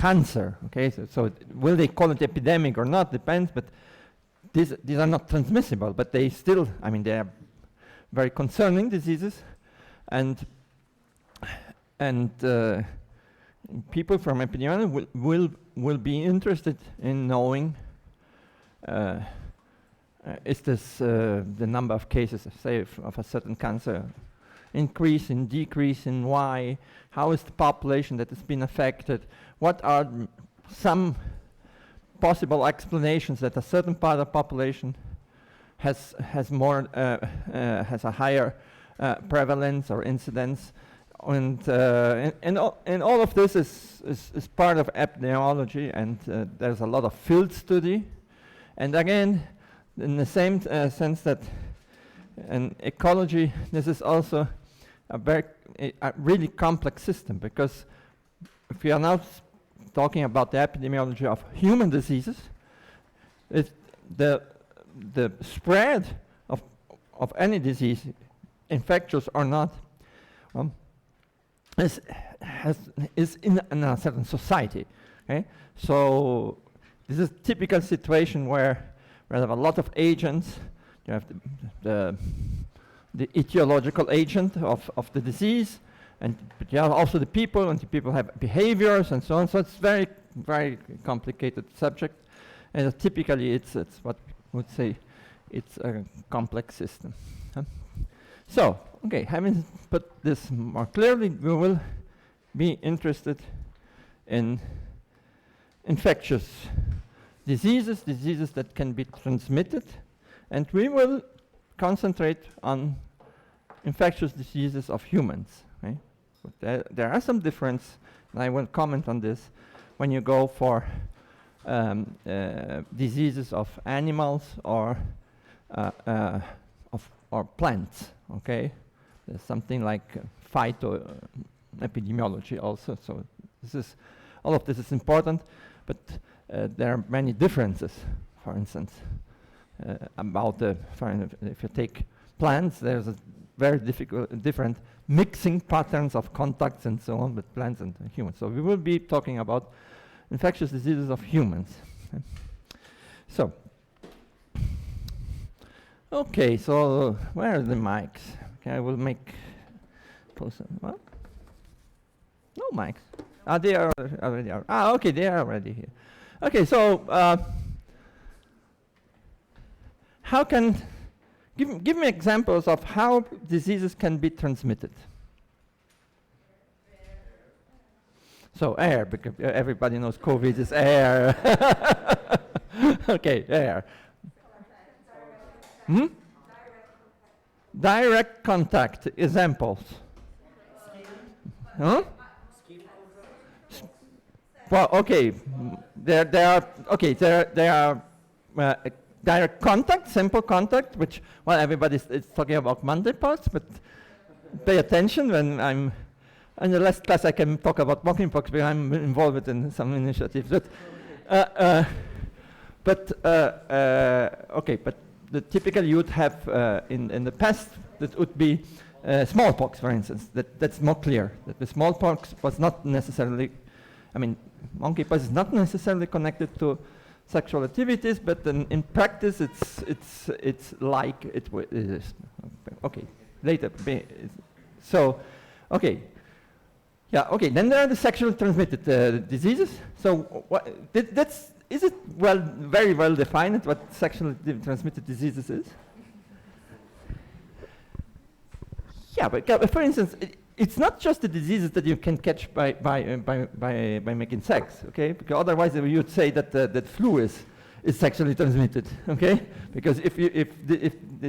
cancer. Okay, so will they call it epidemic or not? Depends. But these are not transmissible. But they still, I mean, they are very concerning diseases, and people from epidemiology will be interested in knowing is this the number of cases, say, of a certain cancer increasing, decreasing, why? How is the population that has been affected? What are some possible explanations that a certain part of the population has a higher prevalence or incidence? And all of this is part of epidemiology, and there's a lot of field study. And again, in the same sense that in ecology, this is also a really complex system, because if we are now talking about the epidemiology of human diseases, the spread of any disease, infectious or not, is in a certain society. Okay? So this is a typical situation where we have a lot of agents. You have the etiological agent of the disease, but you have also the people, and the people have behaviors and so on. So it's very, very complicated subject, and typically it's what we would say it's a complex system. So, okay, having put this more clearly, we will be interested in infectious diseases that can be transmitted, and we will concentrate on infectious diseases of humans. Right? But there are some difference, and I will comment on this, when you go for diseases of animals or plants. Okay, there's something like phytoepidemiology also. So all of this is important, but there are many differences. For instance, about if you take plants, there's a very different mixing patterns of contacts and so on with plants and humans. So we will be talking about infectious diseases of humans. So, okay, so where are the mics? Okay, I will make closer. What? No mics. They are already. Okay, they are already here. Okay, so how can give me examples of how diseases can be transmitted? So air, because everybody knows COVID is air. Okay, air. Direct contact examples. Huh? Well, okay, there are direct contact, simple contact, which, well, everybody is talking about monkeypox, but pay attention when I'm in the last class. I can talk about monkeypox because I'm involved in some initiatives. But typically you would have in the past that would be smallpox, for instance. That's more clear. That the smallpox was not necessarily, I mean, monkeypox is not necessarily connected to sexual activities, but in practice it's like it is. Okay, later. So, okay. Yeah, okay, then there are the sexually transmitted diseases. So is it very well defined what sexually transmitted diseases is? Yeah, but for instance, it's not just the diseases that you can catch by making sex, okay? Because otherwise you would say that that flu is sexually transmitted, okay? Because if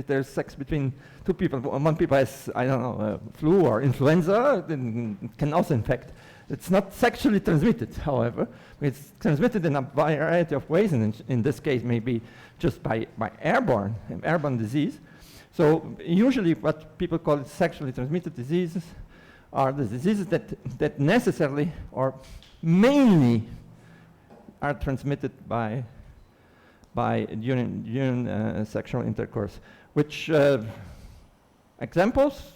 there's sex between two people, one people has, I don't know, flu or influenza, then it can also infect. It's not sexually transmitted, however. It's transmitted in a variety of ways, and in this case, maybe just by airborne disease. So usually what people call sexually transmitted diseases are the diseases that necessarily or mainly are transmitted by during sexual intercourse. Which examples?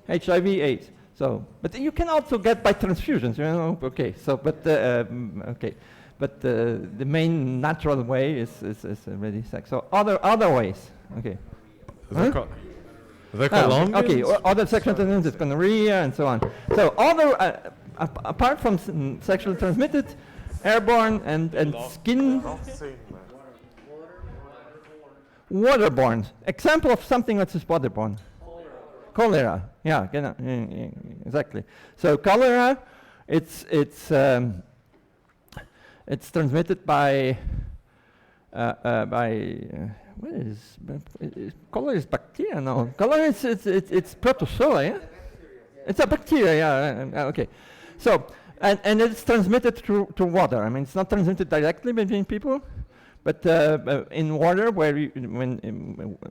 HIV/AIDS. So, but you can also get by transfusions, you know. Okay, so but the main natural way is already sex. So other ways. Okay. The Colombians? Okay, other sexual transmitted, gonorrhea and so on. So other, apart from sexually transmitted, airborne and skin. Waterborne. Example of something that is waterborne. Cholera. Yeah, exactly. So cholera, it's transmitted by what is cholera is bacteria? No, cholera it's protozoa. Yeah, it's a bacteria. Yeah. Okay. So and it's transmitted through water. I mean, it's not transmitted directly between people. But in water, where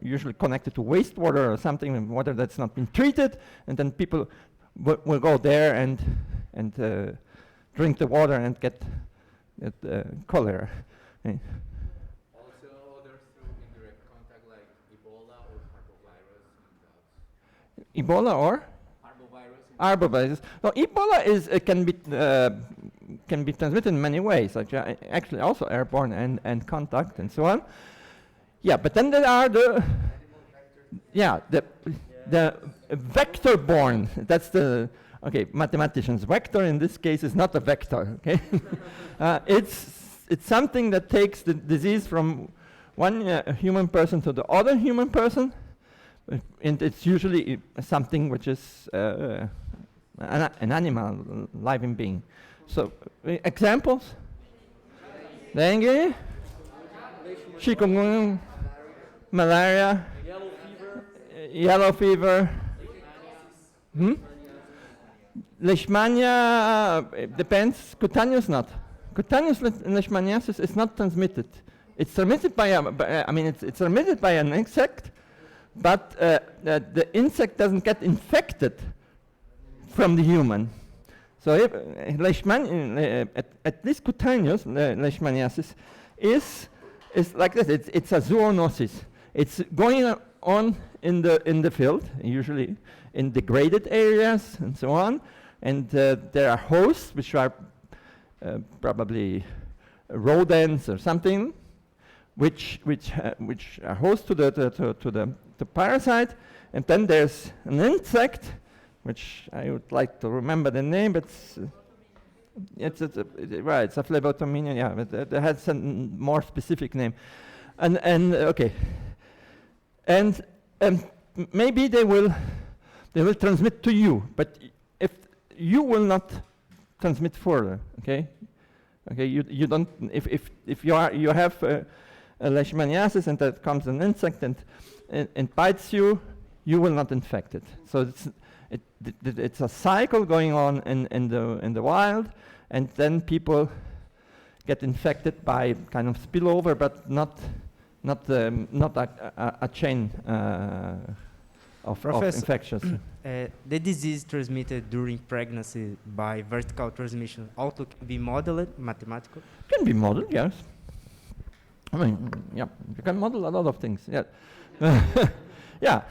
usually connected to wastewater or something, water that's not been treated, and then people will go there and drink the water and get cholera. Also, others through indirect contact, like Ebola or parvovirus in dogs. Ebola or? Arbovirus. No, Ebola can be transmitted in many ways, actually also airborne and contact and so on. Yeah, but then there are the vector-borne. That's the mathematicians. Vector in this case is not a vector. Okay, it's something that takes the disease from one human person to the other human person, and it's usually something which is an animal, living being. So examples: dengue, chikungunya, malaria, yellow fever. Leishmania depends. Cutaneous not. Cutaneous leishmaniasis is not transmitted. It's transmitted by it's transmitted by an insect, but the insect doesn't get infected from the human. So if at least cutaneous leishmaniasis is like this. It's a zoonosis. It's going on in the field, usually in degraded areas and so on. And there are hosts which are probably rodents or something, which are host to the parasite. And then there's an insect, which I would like to remember the name, but it's a phlebotomina, yeah, but it has a more specific name. And maybe they will transmit to you, but if you will not transmit further, okay, you don't. If you have a leishmaniasis and there comes an insect and bites you, you will not infect it. So it's a cycle going on in the wild, and then people get infected by kind of spillover, but not a chain of infections. The disease transmitted during pregnancy by vertical transmission also can be modeled mathematically? Can be modeled, yes. I mean, yeah, you can model a lot of things. Yeah, yeah.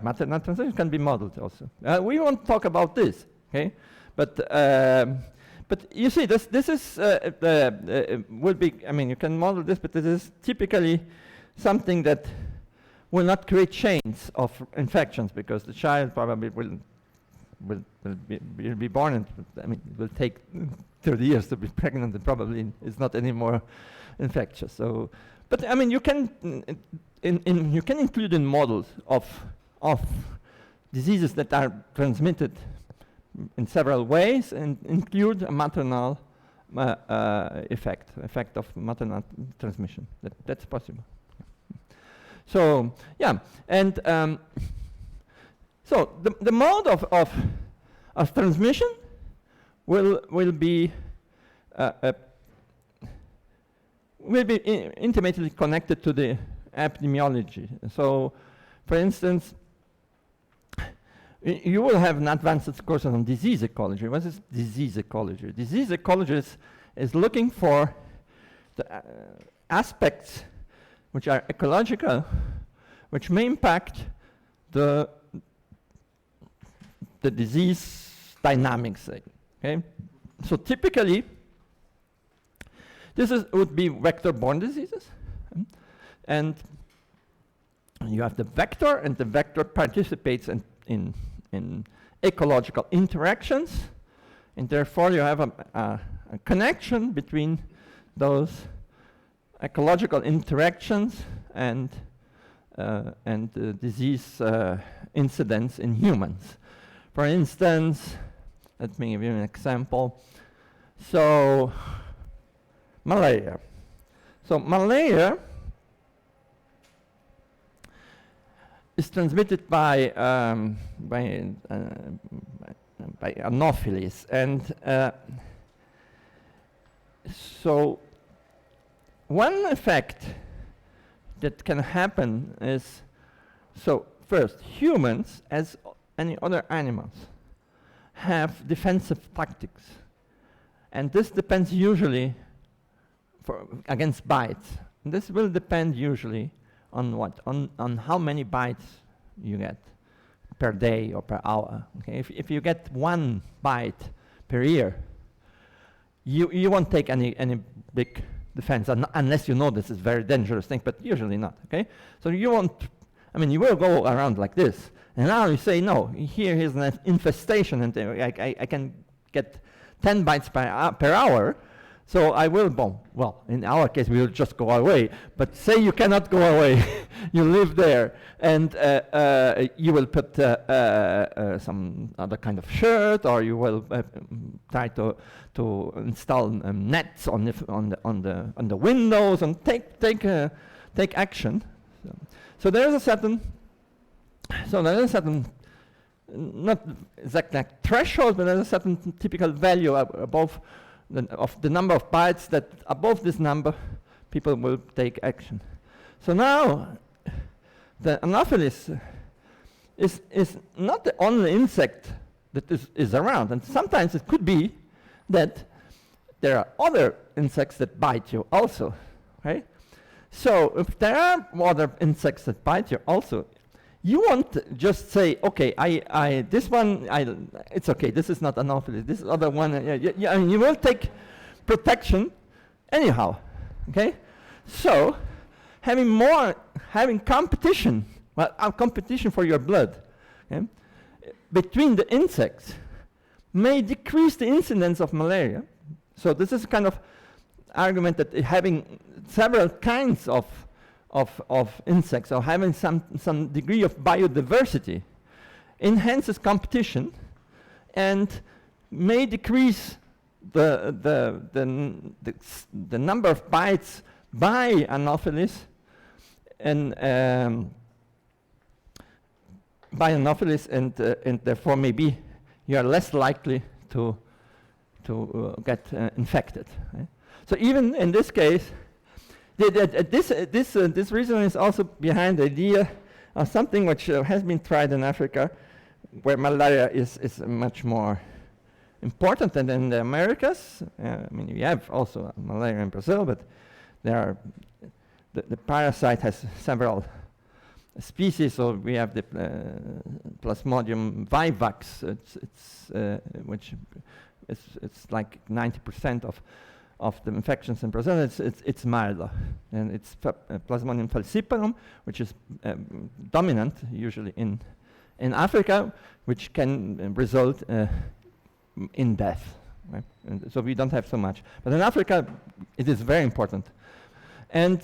Maternal transmission can be modeled also. We won't talk about this, okay? But you see, this is will be. I mean, you can model this, but this is typically something that will not create chains of infections, because the child probably will be born, and I mean, it will take 30 years to be pregnant, and probably is not anymore infectious. So, but I mean, you can you can include in models of diseases that are transmitted in several ways, and include a maternal effect of maternal transmission. That's possible. So yeah, and so the mode of transmission will be intimately connected to the epidemiology. So, for instance, you will have an advanced course on disease ecology. What is disease ecology? Disease ecology is looking for the aspects which are ecological, which may impact the the disease dynamics. Okay, so typically, would be vector-borne diseases, and you have the vector, and the vector participates in ecological interactions, and therefore you have a connection between those ecological interactions and disease incidence in humans. For instance, let me give you an example. So, malaria. So malaria is transmitted by Anopheles, and so one effect that can happen is, so first, humans, as any other animals, have defensive tactics, and this depends usually against bites. And this will depend usually on what? On how many bites you get per day or per hour. Okay, if you get one bite per year, you won't take any big defense unless you know this is very dangerous thing, but usually not. Okay, so you won't. I mean, you will go around like this, and now you say no. Here is an infestation, and I can get 10 bites per hour. So I will bomb. Well, in our case, we will just go away. But say you cannot go away, you live there, and you will put some other kind of shirt, or you will try to install nets on the windows and take action. So there is a certain, not exactly threshold, but there is a certain typical value above. Of the number of bites that above this number, people will take action. So now, the Anopheles is not the only insect that is around, and sometimes it could be that there are other insects that bite you also, right? So if there are other insects that bite you also, you won't just say, okay, this one, it's okay, this is not Anopheles, this other one, I mean, you will take protection anyhow, okay? So, having competition, competition for your blood, okay, between the insects may decrease the incidence of malaria. So this is kind of argument that having several kinds of insects, or having some degree of biodiversity, enhances competition and may decrease the number of bites by Anopheles, and and therefore maybe you are less likely to get infected. Right? So even in this case, this reason is also behind the idea of something which has been tried in Africa, where malaria is much more important than in the Americas. I mean, we have also malaria in Brazil, but there are the parasite has several species. So we have the Plasmodium vivax, which it's like 90% of the infections in Brazil. It's milder, and it's Plasmodium falciparum, which is dominant usually in Africa, which can result in death. Right? And so we don't have so much, but in Africa it is very important. And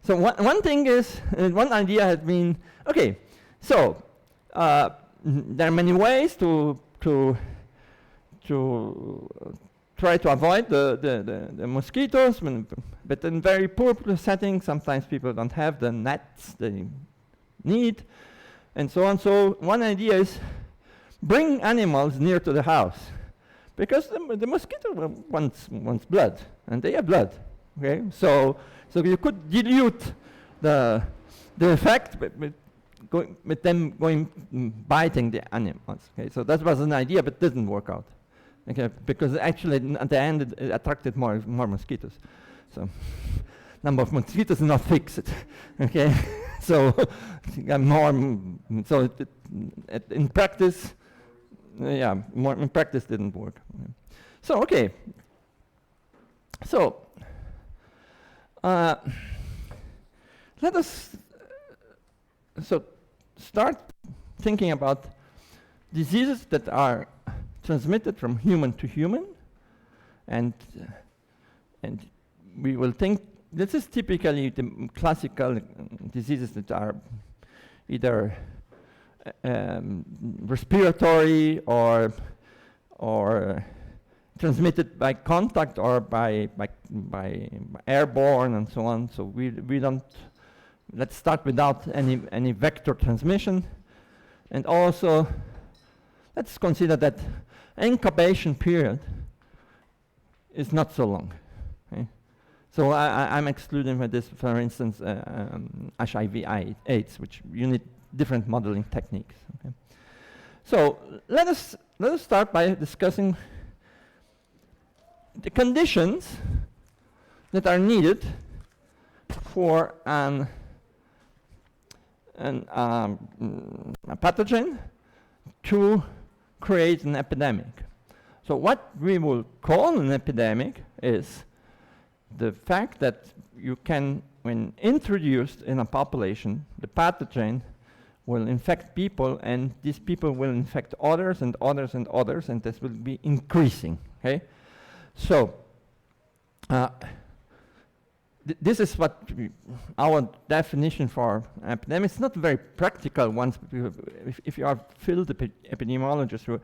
so one thing is, one idea has been, okay, so there are many ways to try to avoid the mosquitoes, but in very poor settings, sometimes people don't have the nets they need, and so on. So one idea is bring animals near to the house, because the mosquito wants blood, and they have blood. Okay, so you could dilute the effect with them biting the animals. Okay, so that was an idea, but didn't work out. Okay, because actually at the end it attracted more mosquitoes. So number of mosquitoes is not fixed. Okay, so so in practice, more in practice didn't work. So okay, so let us start thinking about diseases that are transmitted from human to human, and we will think this is typically the classical diseases that are either respiratory or transmitted by contact or by airborne and so on. So we don't. Let's start without any vector transmission, and also let's consider that incubation period is not so long. Okay? So I'm excluding for this, for instance, HIV/AIDS, which you need different modeling techniques. Okay? So let us start by discussing the conditions that are needed for a pathogen to create an epidemic. So what we will call an epidemic is the fact that you can, when introduced in a population, the pathogen will infect people, and these people will infect others and others and others, and this will be increasing. Okay, so this is what our definition for epidemic. It's not very practical. Once if you are field epidemiologist,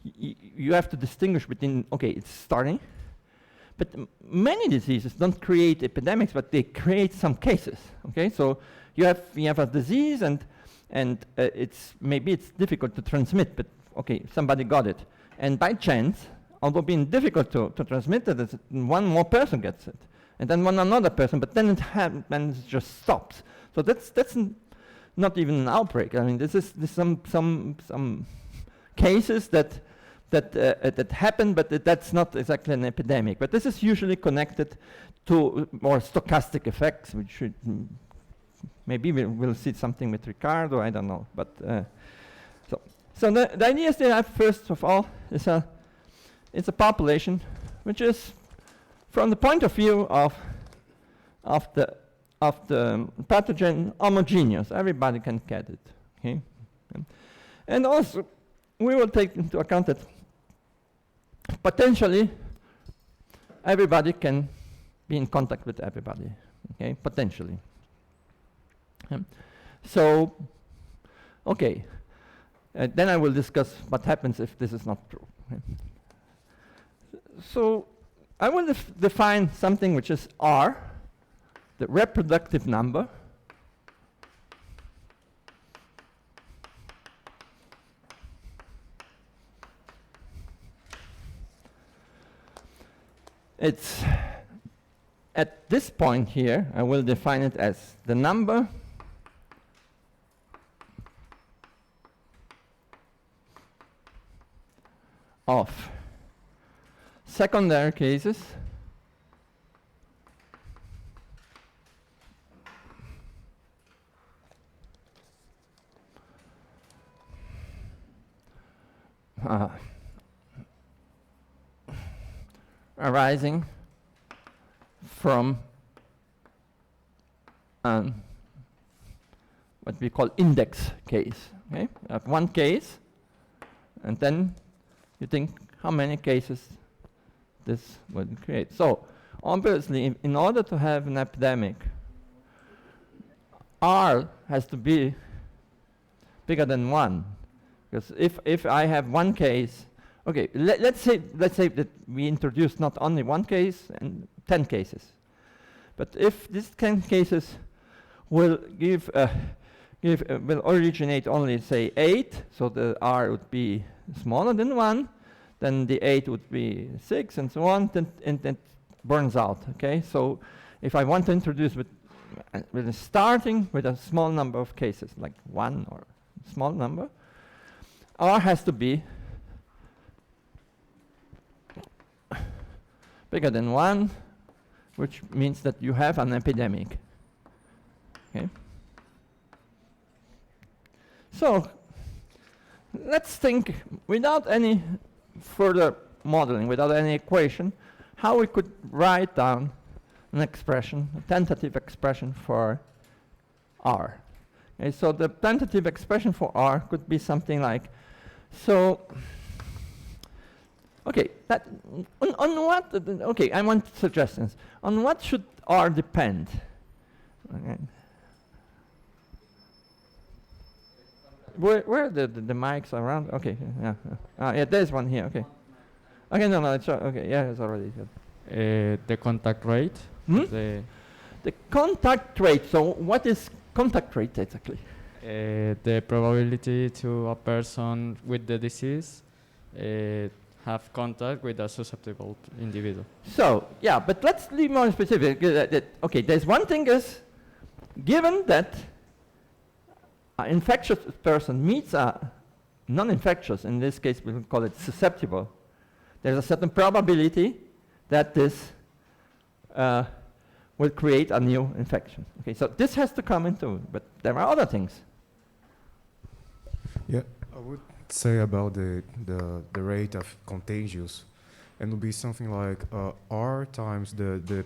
you have to distinguish between, okay, it's starting, but many diseases don't create epidemics, but they create some cases. Okay, so you have a disease, and maybe it's difficult to transmit, but okay, somebody got it, and by chance, although being difficult to transmit it, one more person gets it, and then one another person, but then it just stops. So that's not even an outbreak. I mean, there's some cases that happen, but that's not exactly an epidemic. But this is usually connected to more stochastic effects, which should maybe we'll see something with Ricardo. I don't know. But so the ideas they have, first of all, is it's a population which is, from the point of view of the pathogen, homogeneous. Everybody can get it. Okay, and also we will take into account that potentially everybody can be in contact with everybody. Okay, potentially. So, okay, then I will discuss what happens if this is not true. Okay. So I will define something which is R, the reproductive number, it's at this point here, I will define it as the number of secondary cases arising from what we call index case. Okay? I have one case, and then you think how many cases this would create. So obviously, in order to have an epidemic, R has to be bigger than 1. Because if I have one case, okay, let's say that we introduce not only one case and 10 cases. But if these 10 cases will will originate only, say, 8, so the R would be smaller than 1, then the 8 would be 6, and so on, and it burns out. Okay, so if I want to introduce with starting with a small number of cases, like 1 or small number, R has to be bigger than 1, which means that you have an epidemic. Okay. So let's think, without any further modeling, without any equation, how we could write down an expression, a tentative expression for R. Okay, so the tentative expression for R could be something like, so, okay, that on what, okay, I want suggestions. On what should R depend? Okay. Where are the mics around? Okay, yeah. Yeah, there's one here, okay. Okay, no, it's okay, yeah, it's already good. The contact rate. Hmm? The contact rate, so what is contact rate exactly? The probability to a person with the disease have contact with a susceptible individual. So, yeah, but let's be more specific. Okay, there's one thing is, given that an infectious person meets a non-infectious, in this case we'll call it susceptible, there's a certain probability that this will create a new infection. Okay, so this has to come into, but there are other things. Yeah, I would say about the rate of contagious, and it would be something like R times the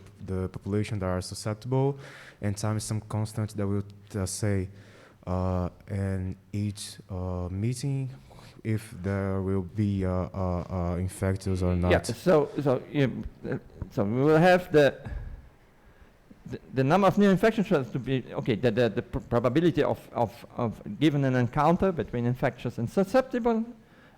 population that are susceptible, and times some constant that will say in each meeting if there will be infectious or not. Yeah, so we will have the number of new infections has to be, okay, the probability of given an encounter between infectious and susceptible,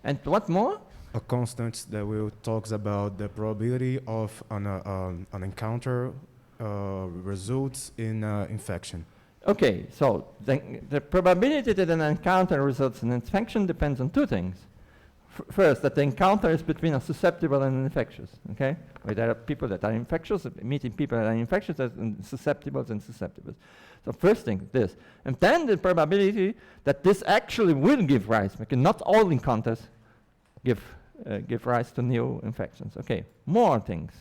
and what more? A constant that will talks about the probability of an encounter results in infection. Okay, so the probability that an encounter results in infection depends on two things. First, that the encounter is between a susceptible and an infectious, okay? Where there are people that are infectious, meeting people that are infectious, and susceptibles and susceptibles. So first thing, this. And then the probability that this actually will give rise, because not all encounters give rise to new infections. Okay, more things.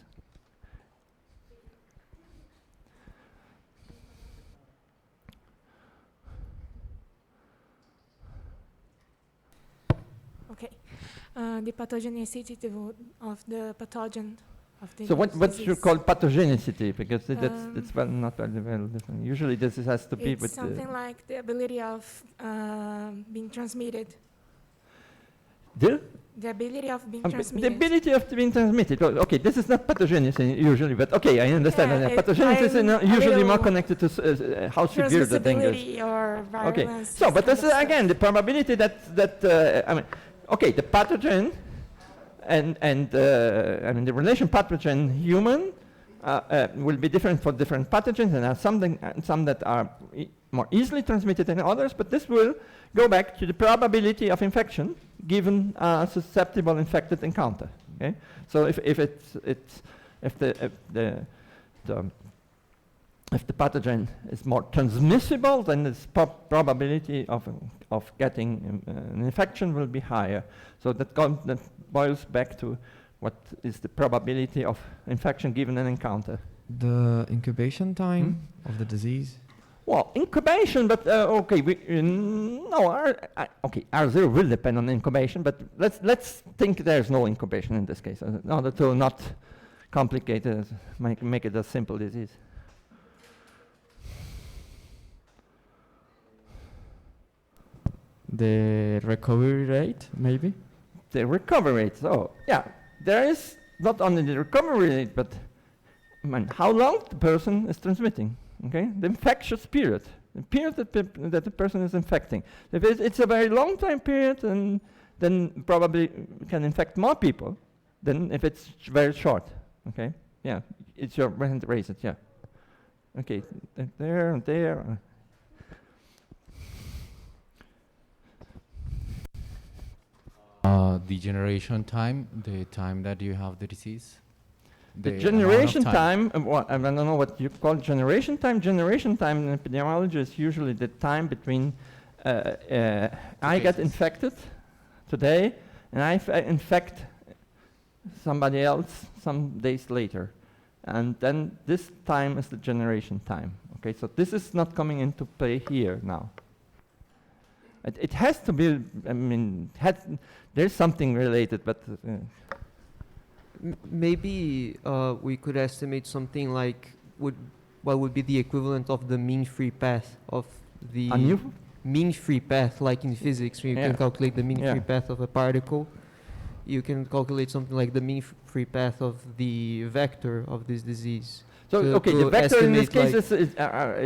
Okay. The pathogenicity of the pathogen of the So what you disease. call pathogenicity, because that's well not very different. Usually this has to be It's with something like the ability of being transmitted. the The ability of being the transmitted. ability of being transmitted. Oh, okay, this is not pathogenicity usually, but okay, I understand. Yeah, Pathogenicity is I'm a usually more little connected to how severe the thing is. Transmissibility or virulence. Okay, so but this is again the probability that I mean, okay, the pathogen and I mean the relation pathogen human will be different for different pathogens, and there are some that are more easily transmitted than others. But this will go back to the probability of infection given a susceptible infected encounter. Okay, so if the pathogen is more transmissible, then its probability of getting an infection will be higher. So that boils back to what is the probability of infection given an encounter. The incubation time of the disease? Well, incubation, but okay, R0 will depend on incubation, but let's think there's no incubation in this case, in order to not complicate it, make it a simple disease. The recovery rate, maybe? The recovery rate, so yeah, there is not only the recovery rate, but I mean, how long the person is transmitting, okay? The infectious period, the period that the person is infecting. If it's a very long time period, then probably can infect more people than if it's very short, okay? Yeah, it's your hand raise it, yeah. Okay, there and there. Degeneration time, the time that you have the disease. The amount of generation time, I don't know what you call generation time. Generation time in epidemiology is usually the time between I get infected today and I infect somebody else some days later. and then this time is the generation time. Okay, so this is not coming into play here now. It has to be, I mean, there's something related, but Maybe we could estimate something like what would be the equivalent of the mean free path of the a new mean free path, like in physics, where you Yeah. can calculate the mean Yeah. free path of a particle. You can calculate something like the mean free path of the vector of this disease. So to- okay, to the vector in this estimate, case like-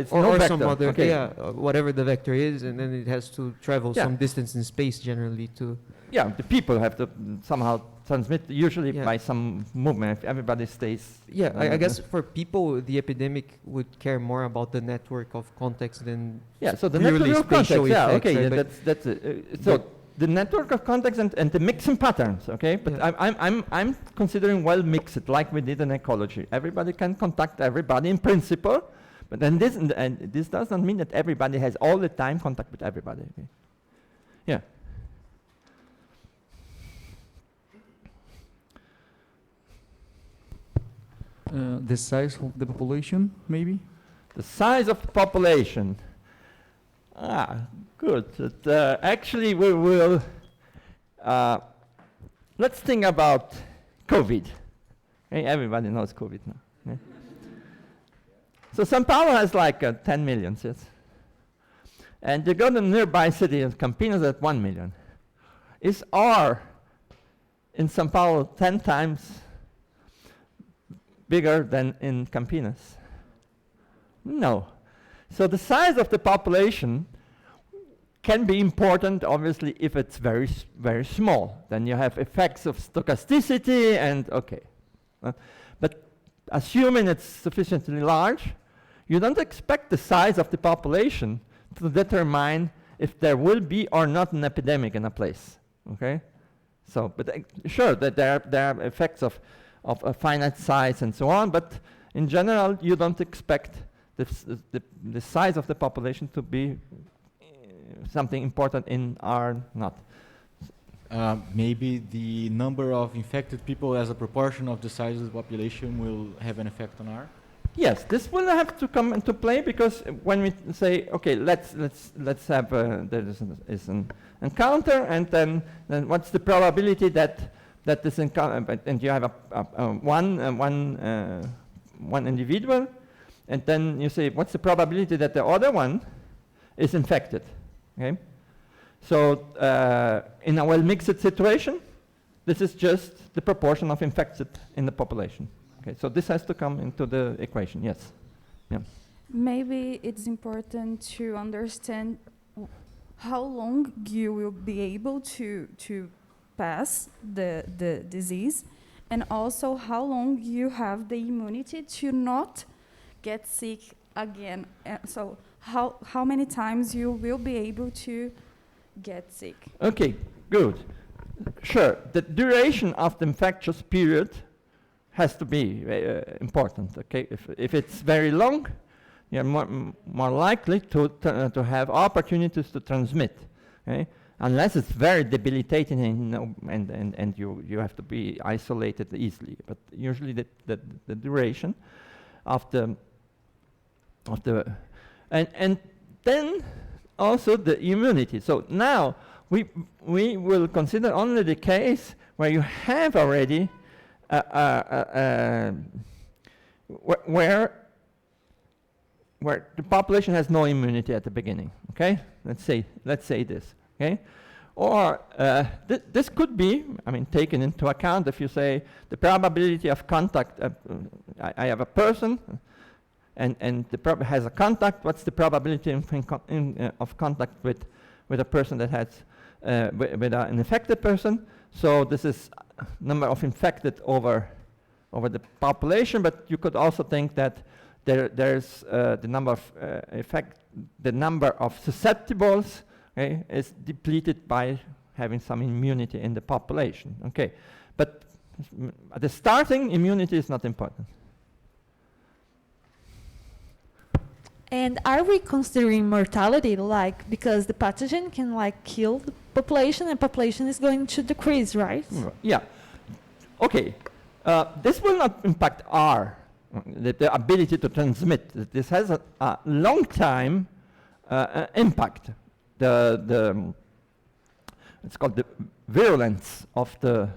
it's or no vector. some other, okay. whatever the vector is, and then it has to travel Yeah. some distance in space generally to. Yeah, the people have to somehow transmit, usually Yeah. by some movement. If everybody stays. Yeah, I guess for people, the epidemic would care more about the network of context than Yeah, so the purely network of context. spatial Yeah, effects, okay, right? yeah, But- that's it. So the network of context and the mixing patterns. Okay, but Yeah. I'm considering well mixed, like we did in ecology. Everybody can contact everybody in principle, but then this does not mean that everybody has all the time contact with everybody. Okay? Yeah. The size of the population, maybe? The size of the population. Good. Actually, we will. Let's think about COVID. Okay, everybody knows COVID now. Yeah? So São Paulo has like 10 million, yes? And you go to the nearby city of Campinas at 1 million. Is R in São Paulo 10 times bigger than in Campinas? No. So the size of the population can be important, obviously, if it's very, very small. Then you have effects of stochasticity and okay. But assuming it's sufficiently large, you don't expect the size of the population to determine if there will be or not an epidemic in a place. Okay? So, but sure, that there are effects of a finite size and so on, but in general, you don't expect the size of the population to be something important in R not. Maybe the number of infected people as a proportion of the size of the population will have an effect on R? Yes, this will have to come into play because when we say, okay, let's have there is an encounter, and then what's the probability that this encounter, and you have one individual, and then you say, what's the probability that the other one is infected? Okay, so in a well-mixed situation, this is just the proportion of infected in the population. Okay, so this has to come into the equation. Yes. Yeah. Maybe it's important to understand how long you will be able to pass the disease, and also how long you have the immunity to not get sick again. So how many times you will be able to get sick? Okay, good. Sure, the duration of the infectious period has to be important. Okay, if it's very long, you're more likely to have opportunities to transmit. Okay, unless it's very debilitating and you have to be isolated easily. But usually the duration of the and then also the immunity. So now we will consider only the case where you have already where the population has no immunity at the beginning. Okay, let's say this. Okay, or this could be, I mean, taken into account if you say the probability of contact. I have a person, and the has a contact. What's the probability of contact with a person that has with an infected person? So this is number of infected over the population, but you could also think that there's the number of the number of susceptibles, okay, is depleted by having some immunity in the population. Okay, but at the starting, immunity is not important. And are we considering mortality, like, because the pathogen can like kill the population and population is going to decrease, right? Yeah. Okay. This will not impact R. the ability to transmit. This has a long time impact. It's called the virulence of the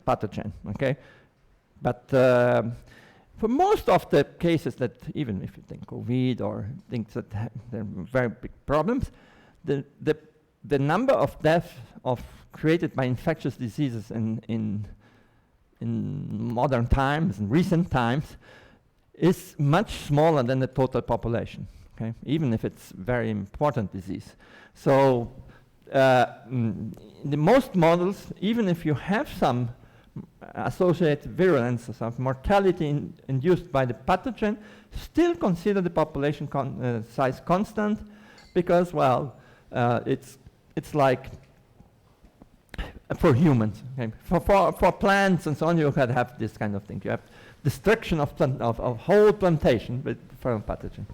pathogen. Okay, but for most of the cases that, even if you think COVID or things that they're very big problems, the number of deaths created by infectious diseases in modern times, in recent times, is much smaller than the total population. Okay, even if it's very important disease. So in the most models, even if you have some associated virulence or some mortality induced by the pathogen, still consider the population size constant, because, well, it's like for humans. Okay? For plants and so on, you could have this kind of thing. You have destruction of whole plantation with for a pathogen.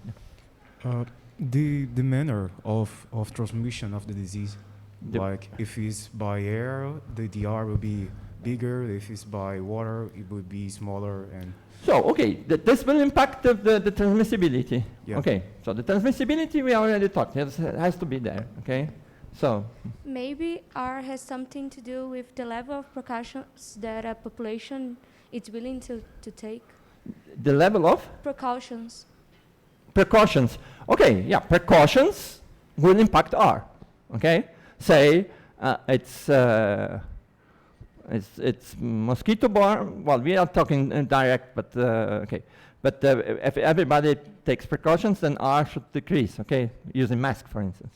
Yeah. The manner of transmission of the disease, like if it's by air, the R will be bigger. If it's by water, it would be smaller. And so, okay, this will impact the transmissibility. Yeah. Okay, so the transmissibility we already talked. It has to be there. Okay, so maybe R has something to do with the level of precautions that a population is willing to take. The level of precautions. Precautions. Okay, yeah, precautions will impact R. Okay, say it's mosquito-borne. Well, we are talking direct, but okay. But if everybody takes precautions, then R should decrease. Okay, using mask, for instance.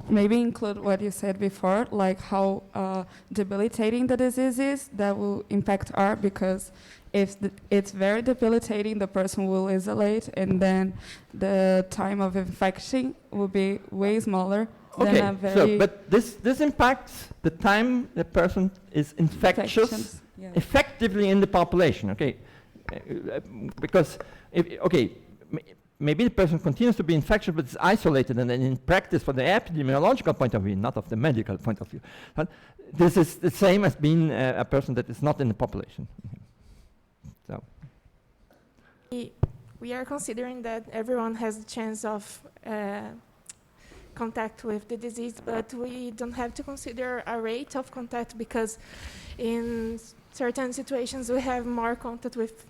Maybe include what you said before, like how debilitating the disease is, that will impact R, because if it's very debilitating, the person will isolate, and then the time of infection will be way smaller than a very... So, but this impacts the time the person is infectious effectively in the population, okay? Because, maybe the person continues to be infectious, but it's isolated, and then in practice, for the epidemiological point of view, not of the medical point of view, but this is the same as being a person that is not in the population. So, we are considering that everyone has a chance of contact with the disease, but we don't have to consider a rate of contact, because in certain situations we have more contact with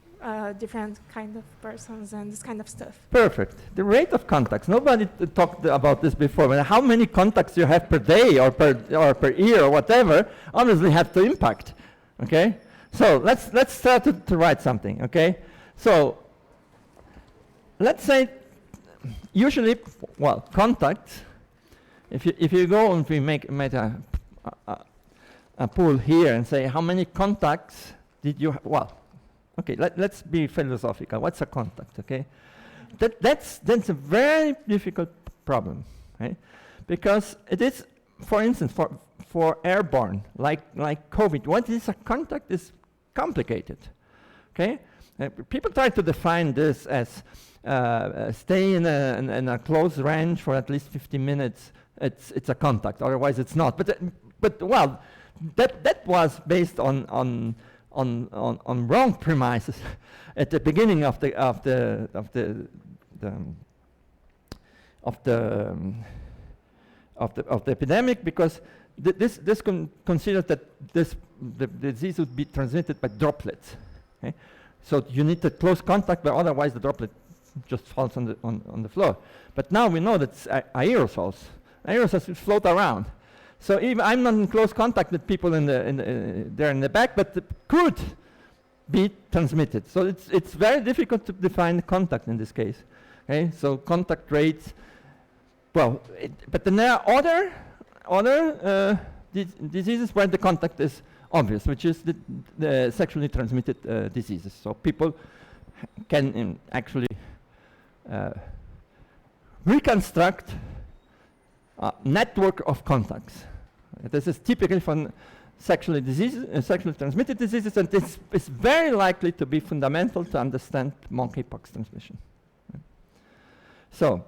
different kind of persons and this kind of stuff. Perfect. The rate of contacts. Nobody talked about this before. But how many contacts you have per day or per year or whatever obviously have to impact. Okay. So let's start to write something. Okay. So let's say usually, well, contacts. If you go and we make a pool here and say how many contacts did you well. Okay, let's be philosophical. What's a contact? Okay, that's a very difficult problem, right? Because it is, for instance, for airborne, like COVID. What is a contact is complicated. Okay, people try to define this as stay in a close range for at least 50 minutes. It's a contact. Otherwise, it's not. But well, that was based on wrong premises at the beginning of the epidemic, because this considers that the disease would be transmitted by droplets. Okay? So you need a close contact, but otherwise the droplet just falls on the floor. But now we know that aerosols float around. So even I'm not in close contact with people there in the back, but it could be transmitted. So it's very difficult to define contact in this case. Okay, so contact rates. Well, but then there are other diseases where the contact is obvious, which is the sexually transmitted diseases. So people can actually reconstruct a network of contacts. This is typically for sexually transmitted diseases, and this is very likely to be fundamental to understand monkeypox transmission. So,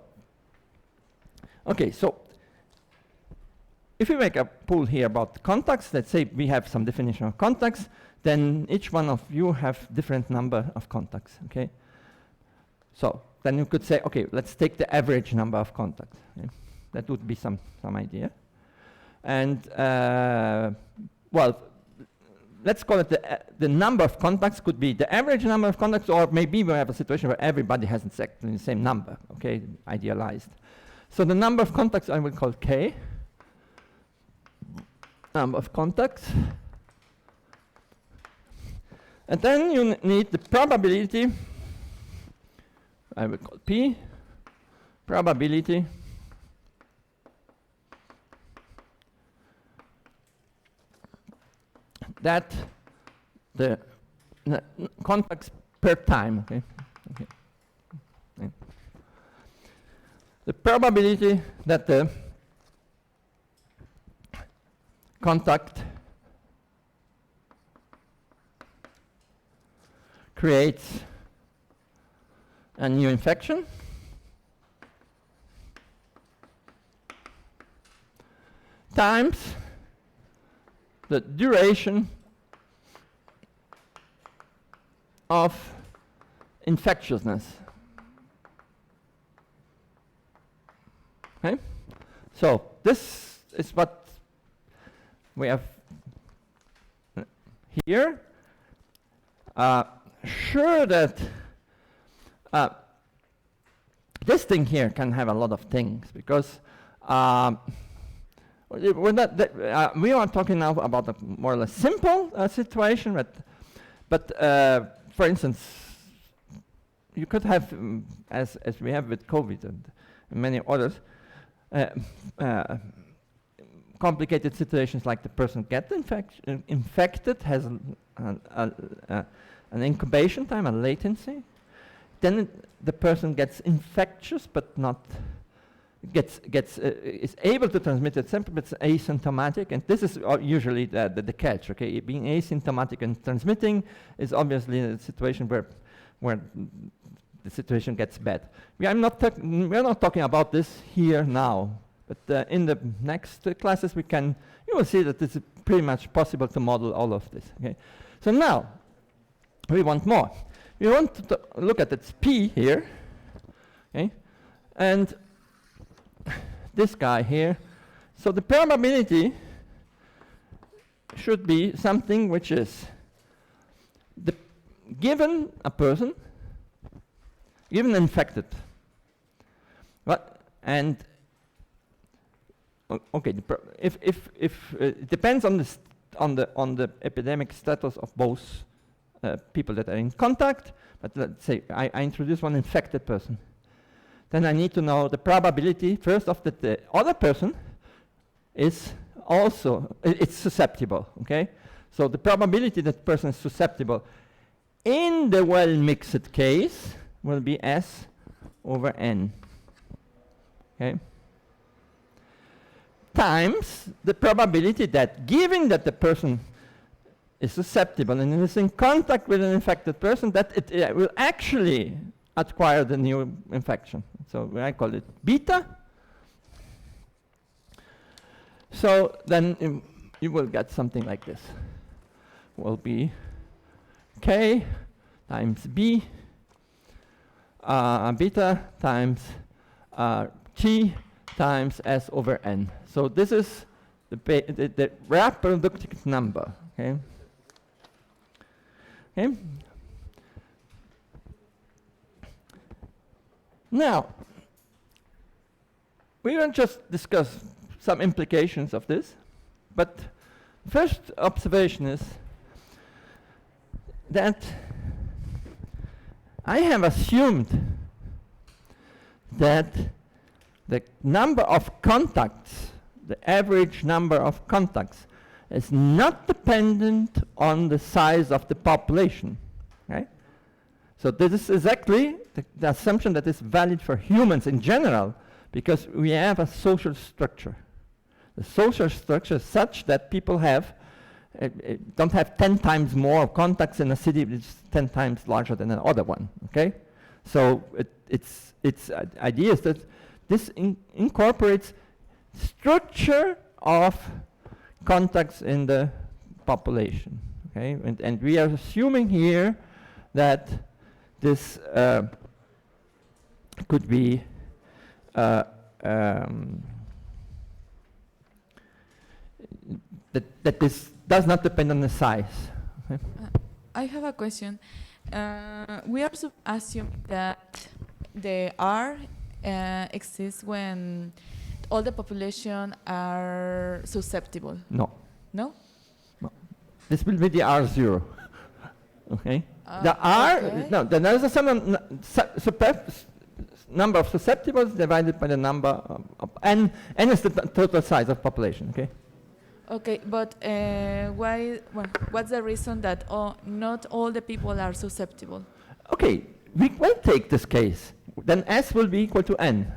okay, so if we make a pool here about contacts, let's say we have some definition of contacts, then each one of you have different number of contacts, okay? So then you could say, okay, let's take the average number of contacts. Okay? That would be some idea. And well, let's call it the number of contacts could be the average number of contacts, or maybe we have a situation where everybody has exactly the same number, okay, idealized. So the number of contacts I will call K, number of contacts. And then you need the probability, I will call P, probability that the contacts per time, okay? Okay. Okay. The probability that the contact creates a new infection times the duration of infectiousness. Okay? So this is what we have here. Sure that this thing here can have a lot of things, because we are talking now about a more or less simple situation, but for instance, you could have, as we have with COVID and many others, complicated situations like the person gets infected, has an incubation time, a latency. Then the person gets infectious, but not is able to transmit it simply, but it's asymptomatic, and this is usually the catch. Okay, being asymptomatic and transmitting is obviously a situation where the situation gets bad. We are not talking about this here now, but in the next classes you will see that it's pretty much possible to model all of this. Okay, so now we want more. We want to look at its P here, okay, and this guy here. So the probability should be something which is given a person, given infected, and okay, if it depends on the epidemic status of both people that are in contact. But let's say I introduce one infected person. Then I need to know the probability first of that the other person is also it's susceptible. Okay, so the probability that person is susceptible in the well-mixed case will be S over N. Okay, times the probability that, given that the person is susceptible and is in contact with an infected person, that it will actually acquire the new infection. So I call it beta. So then you will get something like this. Will be K times B beta times T times S over N. So this is the reproductive number. Okay. Okay. Now, we will just discuss some implications of this, but first observation is that I have assumed that the number of contacts, the average number of contacts, is not dependent on the size of the population, right? So this is exactly the assumption that is valid for humans in general, because we have a social structure. The social structure is such that people don't have 10 times more contacts in a city which is 10 times larger than another one, okay? So its idea is that this incorporates structure of contacts in the population. Okay, and we are assuming here that this could be that this does not depend on the size. Okay? I have a question. We are assuming that the R exists when all the population are susceptible. No. No? No. This will be the R0. Okay? The R, okay. no, then there is a certain number of susceptibles divided by the number of N is the total size of population, okay? Okay, but why? Well, what's the reason that not all the people are susceptible? Okay, we will take this case. Then S will be equal to N,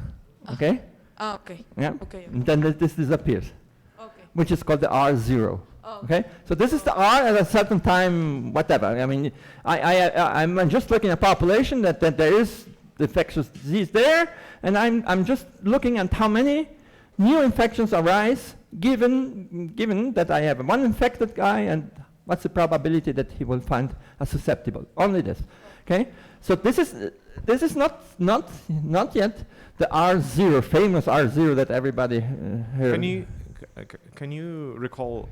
okay? Okay. Yeah. Okay. And then this disappears. Okay. Which is called the R0. Okay. So this is the R at a certain time, whatever. I mean, I'm just looking at population that there is the infectious disease there, and I'm just looking at how many new infections arise given that I have one infected guy, and what's the probability that he will find a susceptible? Only this. Okay. So this is not yet the R0, famous R0 that everybody heard. Can you recall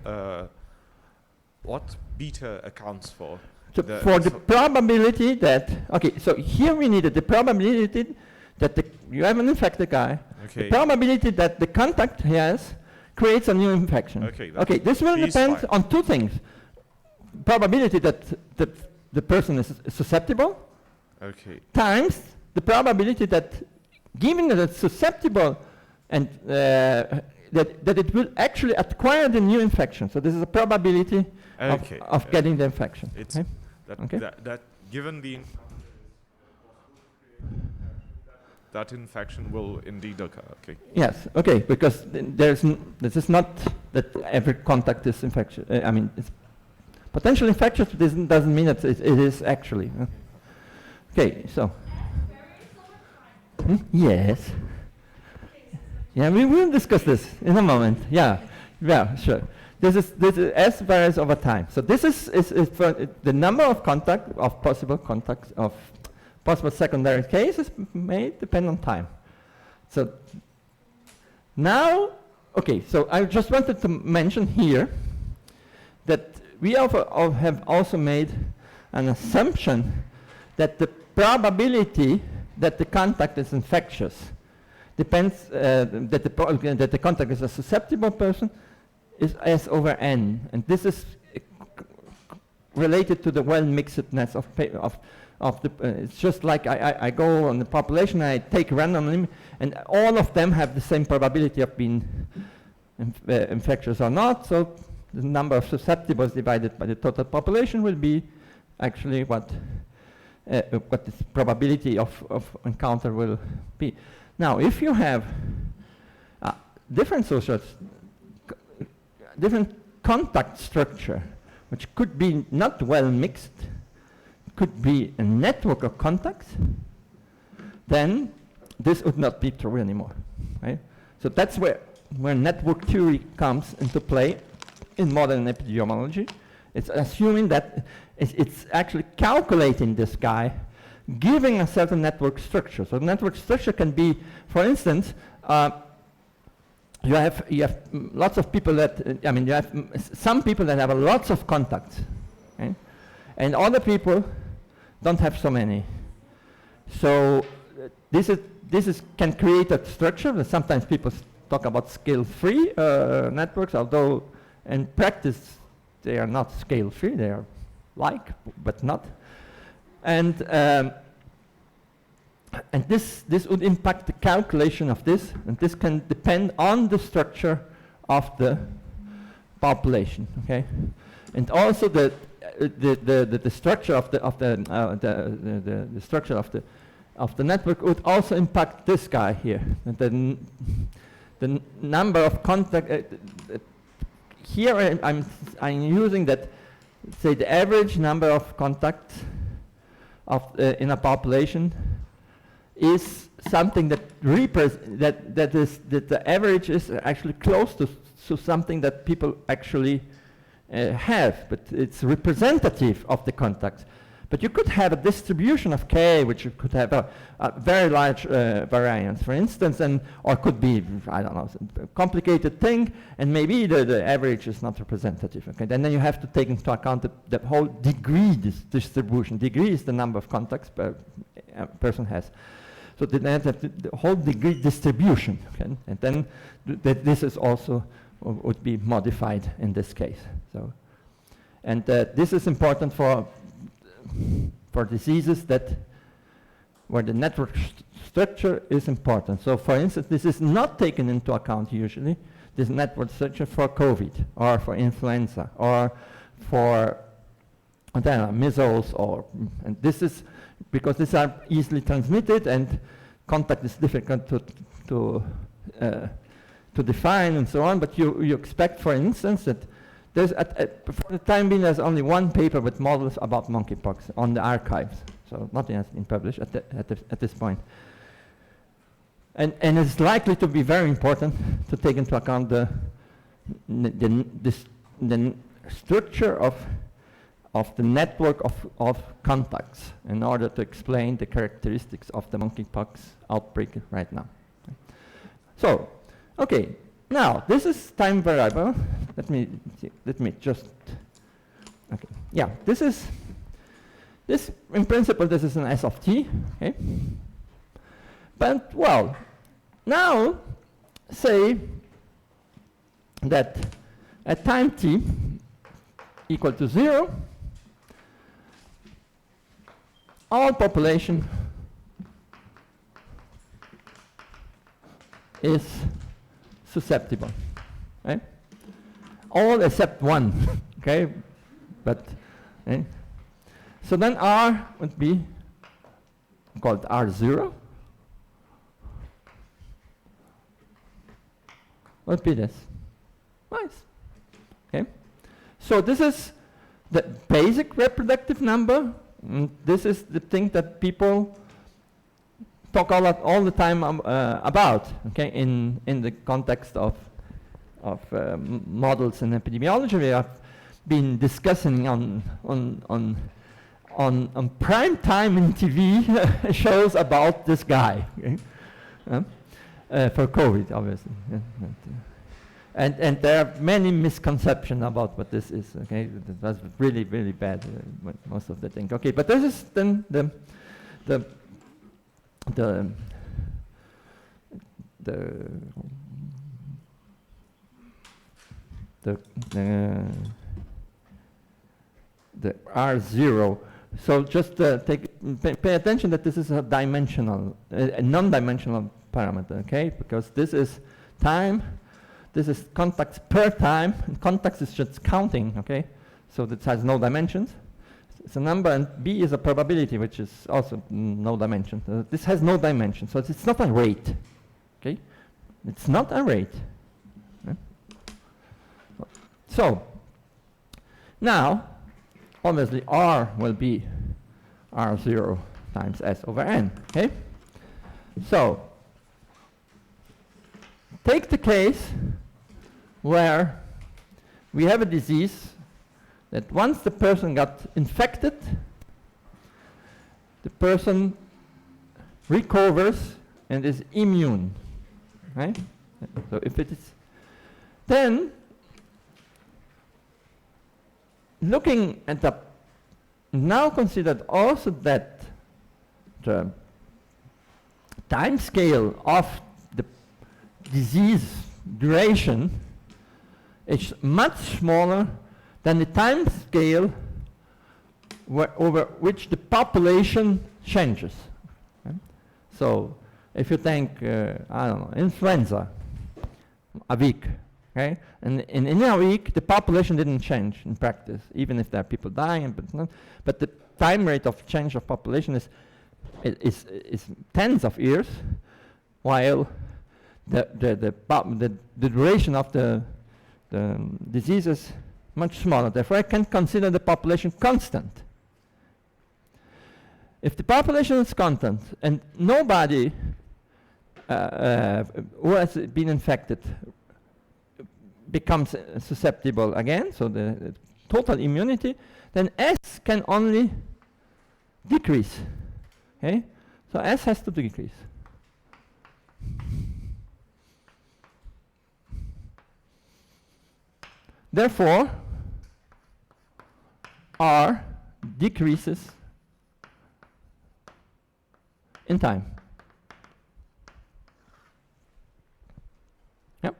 what beta accounts for? So for the probability that, okay, so here we needed the probability that you have an infected guy, okay. The probability that the contact he has creates a new infection. Okay, this will depend on two things. Probability that the person is susceptible, okay, times the probability that given that it's susceptible and that it will actually acquire the new infection. So this is a probability of getting the infection. It's that given the that infection will indeed occur. Okay. Yes. Okay. Because this is not that every contact is infectious. I mean, it's potentially infectious. This doesn't mean that it is actually. Okay. So. Yes. Yeah, we will discuss this in a moment. Yeah, yeah, sure. This is S varies over time. So this is for the number of possible secondary cases may depend on time. So now, okay. So I just wanted to mention here that we have also made an assumption that the probability that the contact is infectious depends that the contact is a susceptible person is S over N, and this is related to the well-mixedness of the. It's just like I go on the population, I take randomly, and all of them have the same probability of being infectious or not. So the number of susceptibles divided by the total population will be actually what the probability of encounter will be. Now, if you have different contact structure, which could be not well mixed, could be a network of contacts, then this would not be true anymore, right? So that's where network theory comes into play in modern epidemiology. It's assuming that it's actually calculating this guy, giving a certain network structure. So network structure can be, for instance, you have lots of people that you have some people that have lots of contacts, okay? And other people don't have so many. So this can create a structure. And sometimes people talk about scale-free networks, although in practice they are not scale-free. They are but not. And this would impact the calculation of this, and this can depend on the structure of the population. Okay, and also the structure of the structure of the network would also impact this guy here. The number of contact. Here I'm using that. Say the average number of contacts in a population is something that the average is actually close to to something that people actually have, but it's representative of the contacts. But you could have a distribution of K, which you could have a very large variance, for instance, or could be, I don't know, a complicated thing, and maybe the average is not representative. Okay, and then you have to take into account the whole degree distribution. Degree is the number of contacts per person has. So then you have the whole degree distribution, okay? And then this is also would be modified in this case. So, and this is important for diseases where the network structure is important. So for instance, this is not taken into account usually, this network structure for COVID, or for influenza, or for, I don't know, measles, and this is, because these are easily transmitted and contact is difficult to define and so on, but you expect, for instance, that there's for the time being, there's only one paper with models about monkeypox on the archives, so nothing has been published at this point. And it's likely to be very important to take into account the structure of the network of contacts in order to explain the characteristics of the monkeypox outbreak right now. So, okay. Now, this is time variable. Let me just, okay. Yeah, this in principle, this is an S of t, okay? But, well, now, say that at time t equal to 0, all population is susceptible, right? All except one, okay? But, okay? So then R would be called R0. What would be this? Nice, okay? So this is the basic reproductive number. This is the thing that people talk all the time about, okay, in the context of models in epidemiology. We have been discussing on prime time in TV shows about this guy, okay? For COVID, obviously. Yeah, and there are many misconceptions about what this is, okay? It was really, really bad, most of the things. Okay, but this is then the R0. So just pay attention that this is a dimensional, a non-dimensional parameter, okay? Because this is time, this is contacts per time, and contacts is just counting, okay? So this has no dimensions. It's a number, and B is a probability, which is also no dimension. This has no dimension, so it's not a rate, okay? It's not a rate. Okay? So, now, obviously R will be R0 times S over N, okay? So, take the case where we have a disease that once the person got infected, the person recovers and is immune, right? So if it is, then looking at the, now considered also that the time scale of the disease duration is much smaller than the time scale over which the population changes. Okay? So if you think, I don't know, influenza, a week, okay? And in a week, the population didn't change in practice, even if there are people dying, but the time rate of change of population is tens of years, while the duration of the disease is much smaller. Therefore, I can consider the population constant. If the population is constant and nobody who has been infected becomes susceptible again, so the total immunity, then S can only decrease. Okay? So S has to decrease. Therefore, R decreases in time. Yep.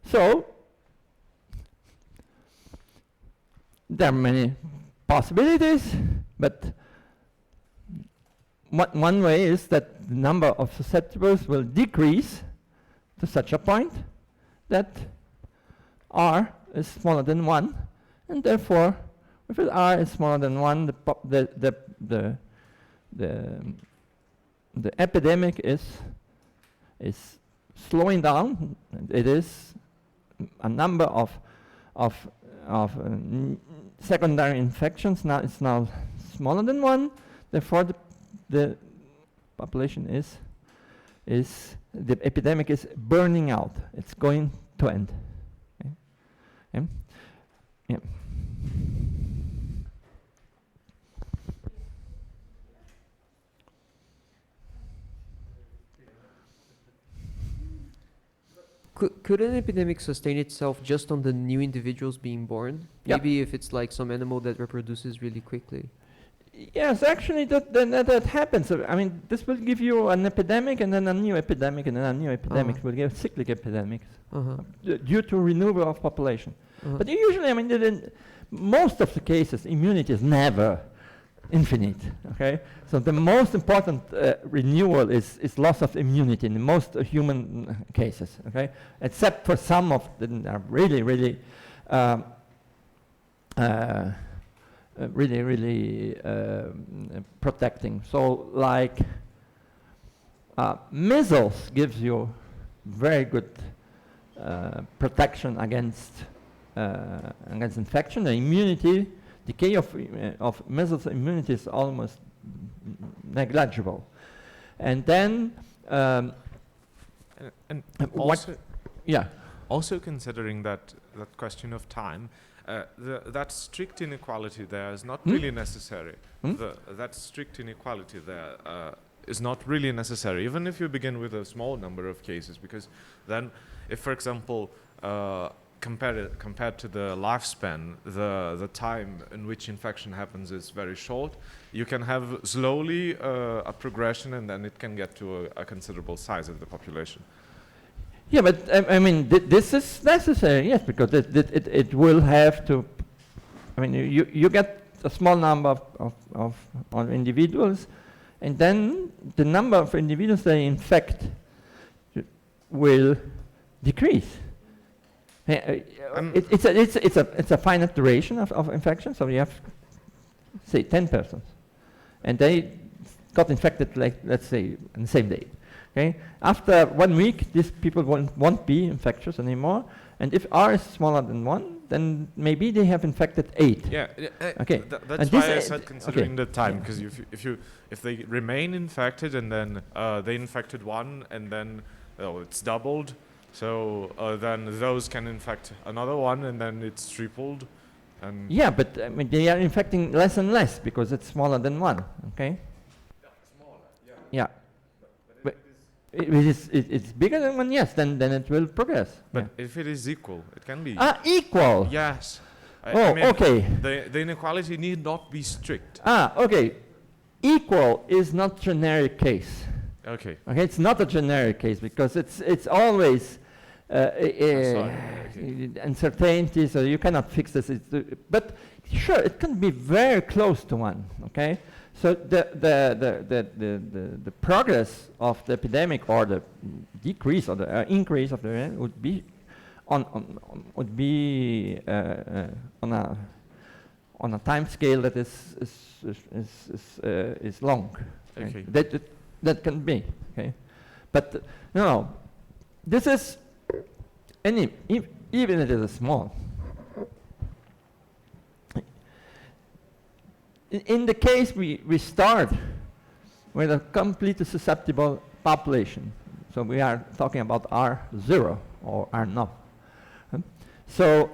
So, there are many possibilities, but one way is that the number of susceptibles will decrease to such a point that R is smaller than 1, and therefore, if R is smaller than 1, the epidemic is slowing down. It is a number of secondary infections. Now it's now smaller than 1. Therefore, the population the epidemic is burning out. It's going to end. Okay? Yeah. Could an epidemic sustain itself just on the new individuals being born? Yep. Maybe if it's like some animal that reproduces really quickly. Yes, actually that happens. I mean, this will give you an epidemic and then a new epidemic and then a new epidemic. Will give cyclic epidemics due to renewal of population. But usually, I mean, most of the cases, immunity is never infinite. Okay, so the most important renewal is loss of immunity in the most human cases. Okay, except for some of them are really protecting. So like measles gives you very good protection against infection. The immunity, decay of measles immunity is almost negligible. And then and what? also, Yeah. Also considering that question of time, that strict inequality there is not really necessary. That strict inequality there is not really necessary, even if you begin with a small number of cases, because then, if, for example, compared to the lifespan, the time in which infection happens is very short, you can have slowly a progression, and then it can get to a considerable size of the population. Yeah, but I mean, this is necessary, yes, because it will have to. I mean, you get a small number of individuals, and then the number of individuals they infect will decrease. It's a finite duration of infection, so you have, say, 10 persons, and they got infected, like, let's say, on the same day. Okay. After 1 week, these people won't be infectious anymore, and if R is smaller than 1, then maybe they have infected 8. Yeah. Okay. That's why I said considering the time, because if they remain infected and then they infected 1 and then it's doubled, so then those can infect another 1 and then it's tripled. And yeah, but I mean, they are infecting less and less because it's smaller than 1. Okay. Yeah, smaller. Yeah. Yeah. It's bigger than 1, yes, then it will progress. But if it is equal, it can be. Equal? Yes. I mean, okay. The inequality need not be strict. Okay. Equal is not generic case. Okay. Okay, it's not a generic case because it's always uncertainty, so you cannot fix this. But sure, it can be very close to 1. Okay. So the progress of the epidemic, or the decrease or the increase of the would be on a time scale that is long. Okay. That can be. Okay, but no, this is even if it is small. In the case we start with a completely susceptible population, so we are talking about R0 or R0, So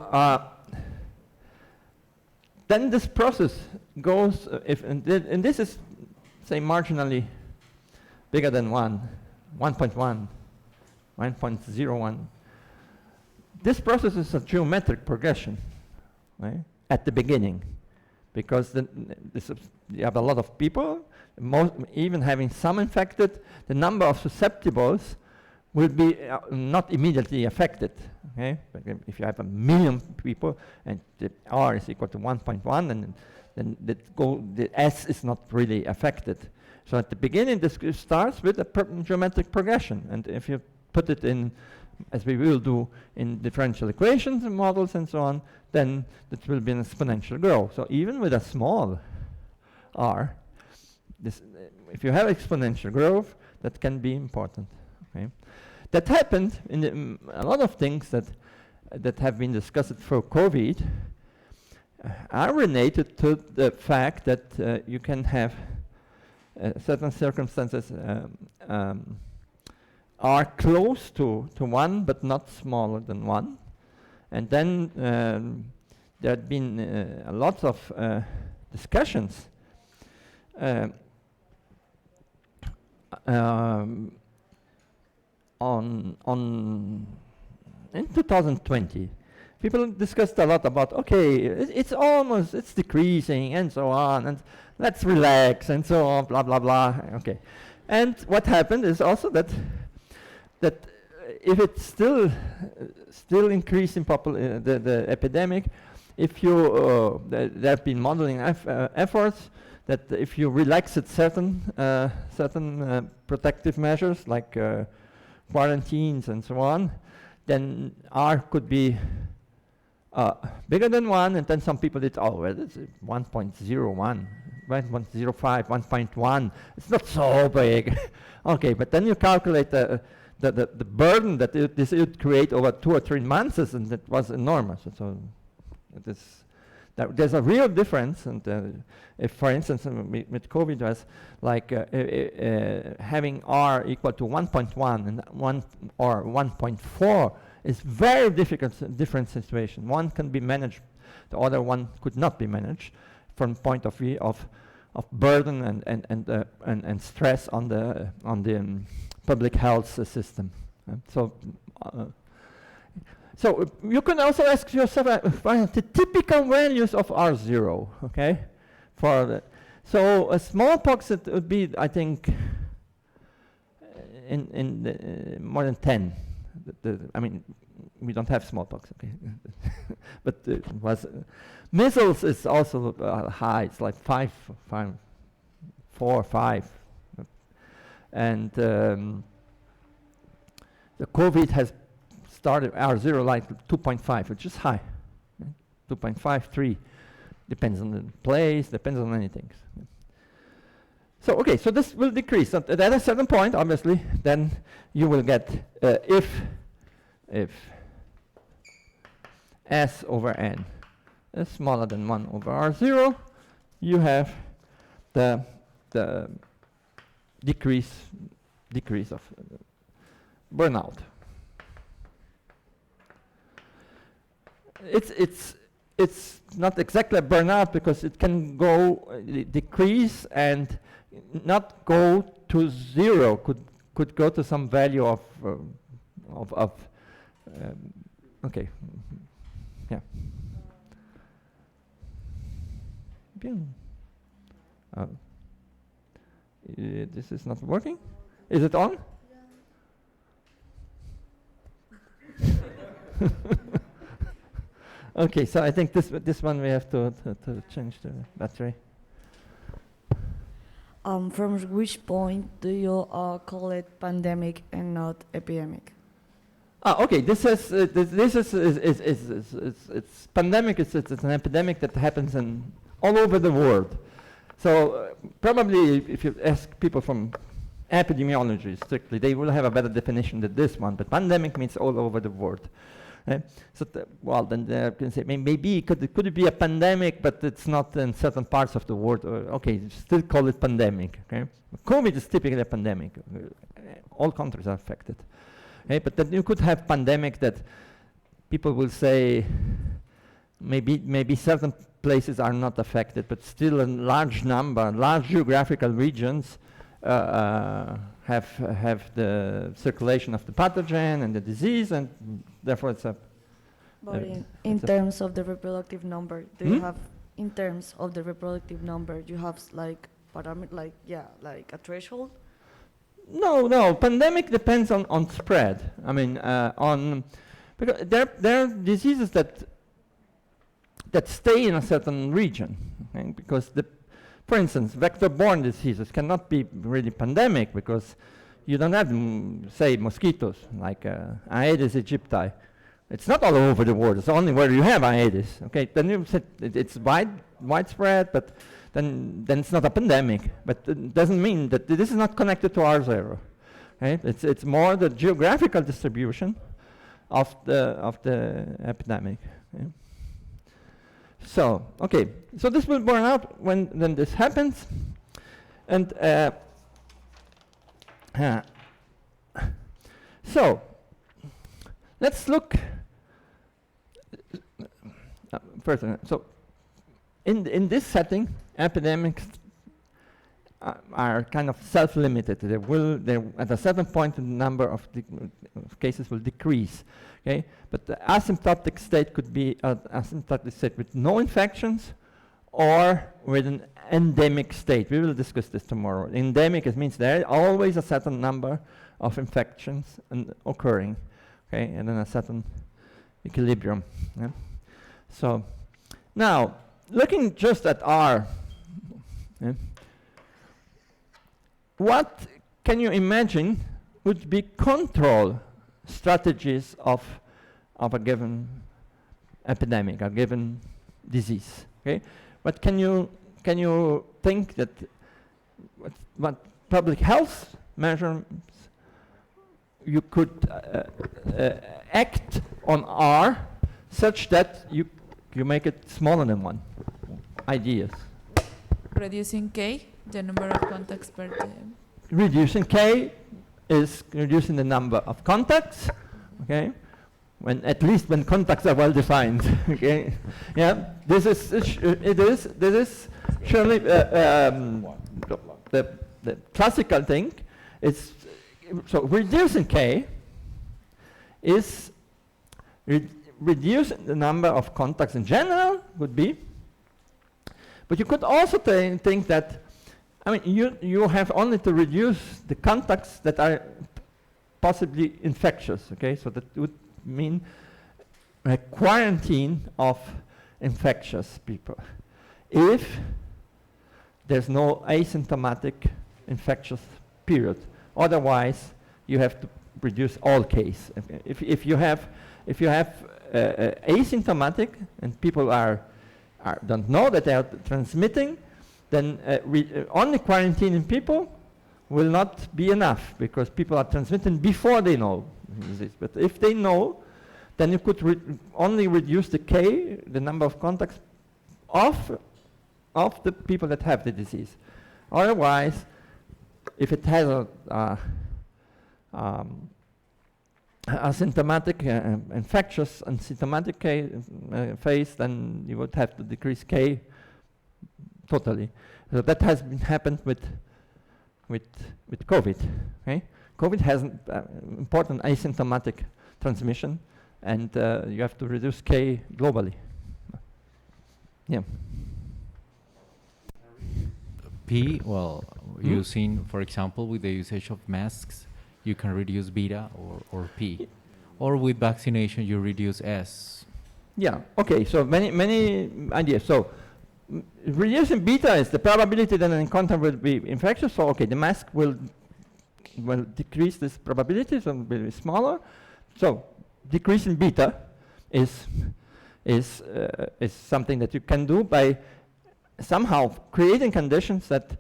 then this process goes, and this is, say, marginally bigger than 1.1, 1.01. This process is a geometric progression, right, at the beginning, because you have a lot of people, even having some infected, the number of susceptibles will be not immediately affected. Okay? If you have 1 million people and the R is equal to 1.1, and then the S is not really affected. So at the beginning, this starts with a geometric progression, and if you put it in, as we will do in differential equations and models and so on, then it will be an exponential growth. So even with a small R, if you have exponential growth, that can be important. Okay? That happened in a lot of things that have been discussed for COVID are related to the fact that you can have certain circumstances are close to 1 but not smaller than 1. And then there had been lots of discussions in 2020, people discussed a lot about, okay, it's decreasing and so on, and let's relax and so on, blah, blah, blah, okay. And what happened is also that if it's still increasing the epidemic, if you, there have been modeling efforts that if you relax it certain protective measures like quarantines and so on, then R could be bigger than 1, and then some people did, oh, well, it's 1.01, 1.05, 1.1, it's not so big. Okay, but then you calculate the burden that this would create over 2 or 3 months, and that was enormous. So there's a real difference, and if, for instance, with COVID was like having R equal to 1.1 and 1 or 1.4 is very different situation. One can be managed, the other one could not be managed from point of view of burden and stress on the public health system. So you can also ask yourself the typical values of R0, okay? So a smallpox, it would be, I think, in more than 10. I mean, we don't have smallpox, okay? But it was measles is also high. It's like 4 or 5, and the COVID has started R0 like 2.5, which is high. 2.5, 3, depends on the place, depends on many things. So okay, so this will decrease. At a certain point, obviously, then you will get if S over N is smaller than 1 over R0, you have the decrease of burnout. It's not exactly a burnout because it can go decrease and not go to 0. Could go to some value of okay, yeah. This is not working. Is it on? Yeah. Okay, so I think this one we have to change the battery. From which point do you call it pandemic and not epidemic? Okay. This is it's pandemic. It's an epidemic that happens all over the world. So probably if you ask people from epidemiology strictly, they will have a better definition than this one. But pandemic means all over the world. So well, then they can say maybe could it be a pandemic, but it's not in certain parts of the world. Okay, still call it pandemic. Okay, COVID is typically a pandemic. All countries are affected. But then you could have pandemic that people will say maybe certain places are not affected, but still a large number, large geographical regions have the circulation of the pathogen and the disease, and therefore it's a. But in terms of the reproductive number, do you have, in terms of the reproductive number, you have like parameter, like a threshold? No. Pandemic depends on spread. I mean, because there are diseases that stay in a certain region, okay? Because for instance, vector-borne diseases cannot be really pandemic because you don't have, say, mosquitoes like Aedes aegypti. It's not all over the world. It's only where you have Aedes. Okay, then you said it's widespread, but then it's not a pandemic. But it doesn't mean that this is not connected to R0. Okay, it's more the geographical distribution of the epidemic. Okay? So okay, so this will burn out when this happens, and so let's look first. So in this setting, epidemics are kind of self-limited. They at a certain point the number of cases will decrease. Okay, but the asymptotic state could be an asymptotic state with no infections, or with an endemic state. We will discuss this tomorrow. Endemic, it means there is always a certain number of infections occurring, okay, and then a certain equilibrium. Yeah? So now, looking just at R, yeah, what can you imagine would be control strategies of a given epidemic, a given disease? Okay, but can you think that what public health measures you could act on R such that you make it smaller than 1? Ideas. Reducing K, the number of contacts per day. Reducing K is reducing the number of contacts, okay? At least when contacts are well defined, okay? Yeah, this is surely the classical thing. It's so reducing K is reducing the number of contacts in general would be, but you could also think that, I mean, you have only to reduce the contacts that are possibly infectious, okay? So that would mean a quarantine of infectious people. If there's no asymptomatic infectious period, otherwise you have to reduce all case. If you have asymptomatic and people don't know that they are transmitting, then only quarantining people will not be enough, because people are transmitting before they know this. But if they know, then you could only reduce the K, the number of contacts of the people that have the disease. Otherwise, if it has a asymptomatic, infectious, asymptomatic phase, then you would have to decrease K totally. So that has happened with COVID. Okay, COVID has important asymptomatic transmission, and you have to reduce K globally. Yeah. P, well, using, for example, with the usage of masks, you can reduce beta or P. Or with vaccination, you reduce S. Yeah, okay, so many ideas. So reducing beta is the probability that an encounter will be infectious. So okay, the mask will decrease this probability, so it will be smaller. So decreasing beta is something that you can do by somehow creating conditions that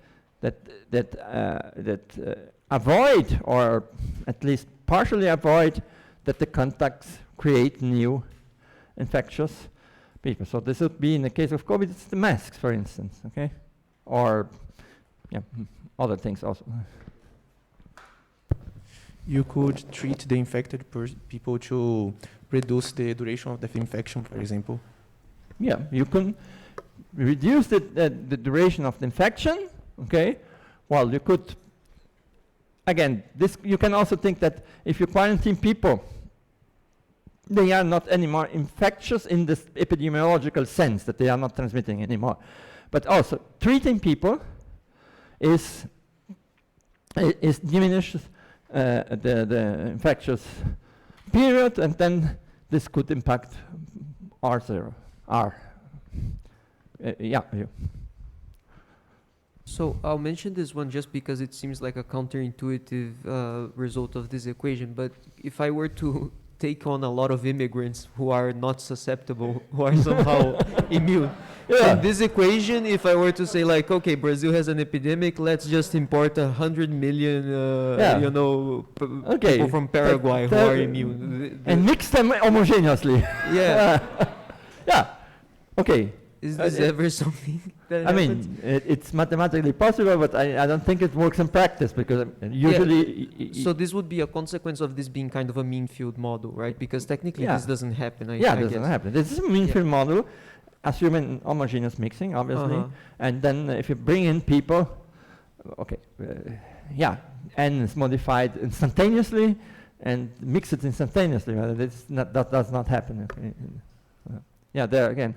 avoid, or at least partially avoid, that the contacts create new infectious people. So this would be, in the case of COVID, it's the masks, for instance, okay? Or, yeah, other things also. you could treat the infected people to reduce the duration of the infection, for example. Yeah, you can reduce the duration of the infection, okay? Well, you could, again, this you can also think that if you quarantine people, they are not anymore infectious in this epidemiological sense, that they are not transmitting anymore. But also, treating people is diminishes the infectious period, and then this could impact R0. Yeah. So I'll mention this one just because it seems like a counterintuitive result of this equation. But if I were to take on a lot of immigrants who are not susceptible, who are somehow immune, in this equation, if I were to say like, okay, Brazil has an epidemic, let's just import 100 million, you know, people from Paraguay who are immune, and mix them homogeneously. Yeah. Yeah. Okay. Is this ever something that I happens? mean, it's mathematically possible, but I don't think it works in practice, because usually... So this would be a consequence of this being kind of a mean field model, right? Because technically this doesn't happen, I it guess. doesn't happen. This is a mean field model, assuming homogeneous mixing, obviously. And then if you bring in people, okay, n is modified instantaneously, and mix it instantaneously. That does not happen. Yeah, there again.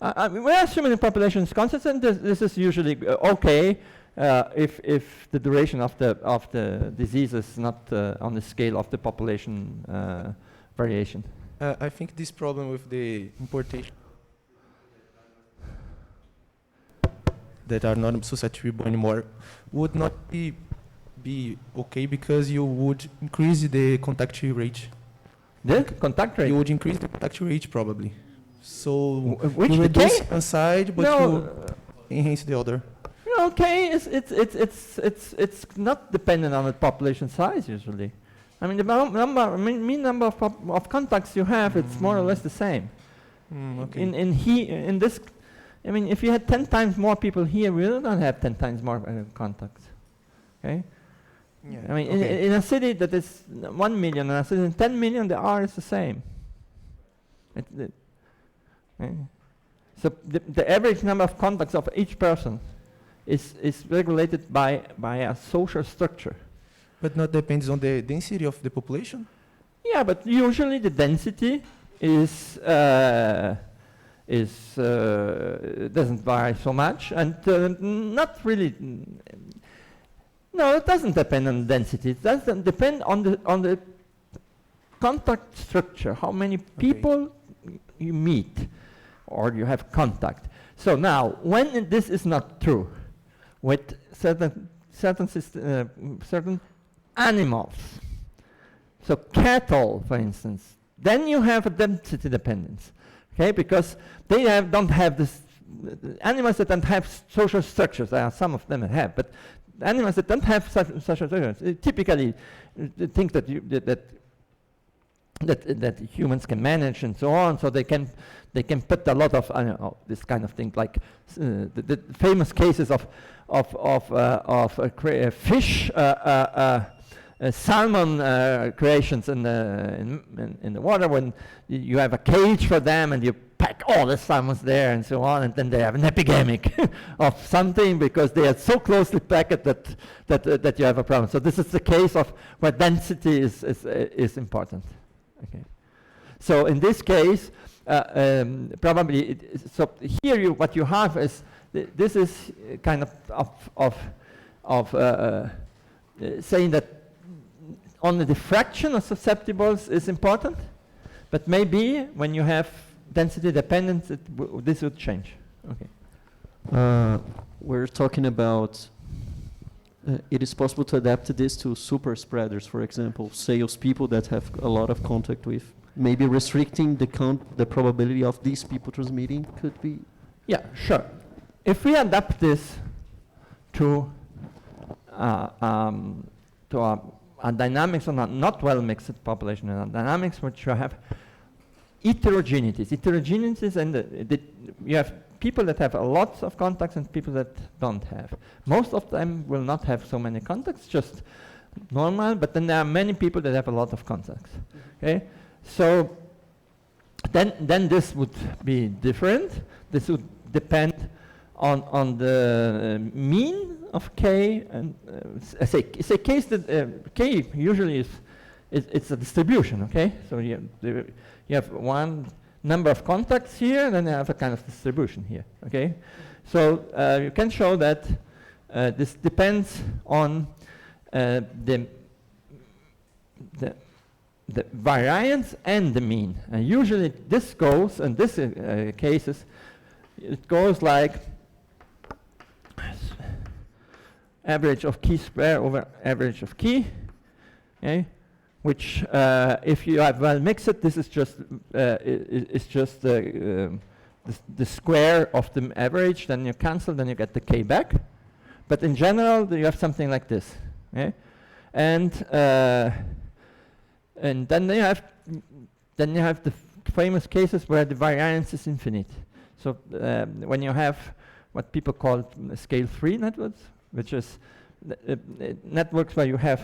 We're assuming the population is constant. This is usually okay if the duration of the disease is not on the scale of the population variation. I think this problem with the importation that are not susceptible anymore would not be okay, because you would increase the contact rate. The contact rate? You would increase the contact rate probably. So which you reduce decay? one side, but you enhance the other. Okay, it's not dependent on the population size usually. I mean, the mean number of contacts you have, it's more or less the same. Okay. In this, I mean, if you had 10 times more people here, we don't have 10 times more contacts. Okay. Yeah, I mean, in a city that is 1 million and a city in 10 million, the R is the same. So the average number of contacts of each person is regulated by a social structure. But not depends on the density of the population? Yeah, but usually the density doesn't vary so much, and not really. No, it doesn't depend on density. It doesn't depend on the contact structure. How many people you meet or you have contact. So now, when this is not true, with certain animals, so cattle, for instance, then you have a density dependence, okay? Because they don't have this. Animals that don't have social structures, there are some of them that have, but animals that don't have social structures typically think that that humans can manage and so on, so they can put a lot of this kind of thing, like the famous cases of fish, salmon creations in the water, when you have a cage for them and you pack all the salmons there and so on, and then they have an epidemic of something because they are so closely packed that you have a problem. So this is the case of where density is important. Okay. So in this case, probably so here what you have is this is kind of saying that only the fraction of susceptibles is important, but maybe when you have density dependence, this would change. Okay. We're talking about it is possible to adapt this to super spreaders, for example, salespeople that have a lot of contact with. Maybe restricting the probability of these people transmitting could be. Yeah, sure. If we adapt this to a dynamics on a not well mixed population, and a dynamics which you have heterogeneities. Heterogeneities, and you have people that have a lot of contacts and people that don't have. Most of them will not have so many contacts, just normal, but then there are many people that have a lot of contacts. Okay, so then this would be different. This would depend on the mean of k, and say k is k usually is it's a distribution. Okay, so you have one number of contacts here, and then you have a kind of distribution here. Okay, so you can show that this depends on the variance and the mean. And usually this goes, in this cases, it goes like average of key square over average of key, okay? Which, if you have well mixed, this is just the square of the average. Then you cancel, then you get the k back. But in general, you have something like this, okay? And then you have the famous cases where the variance is infinite. So when you have what people call scale-free networks, which is networks where you have,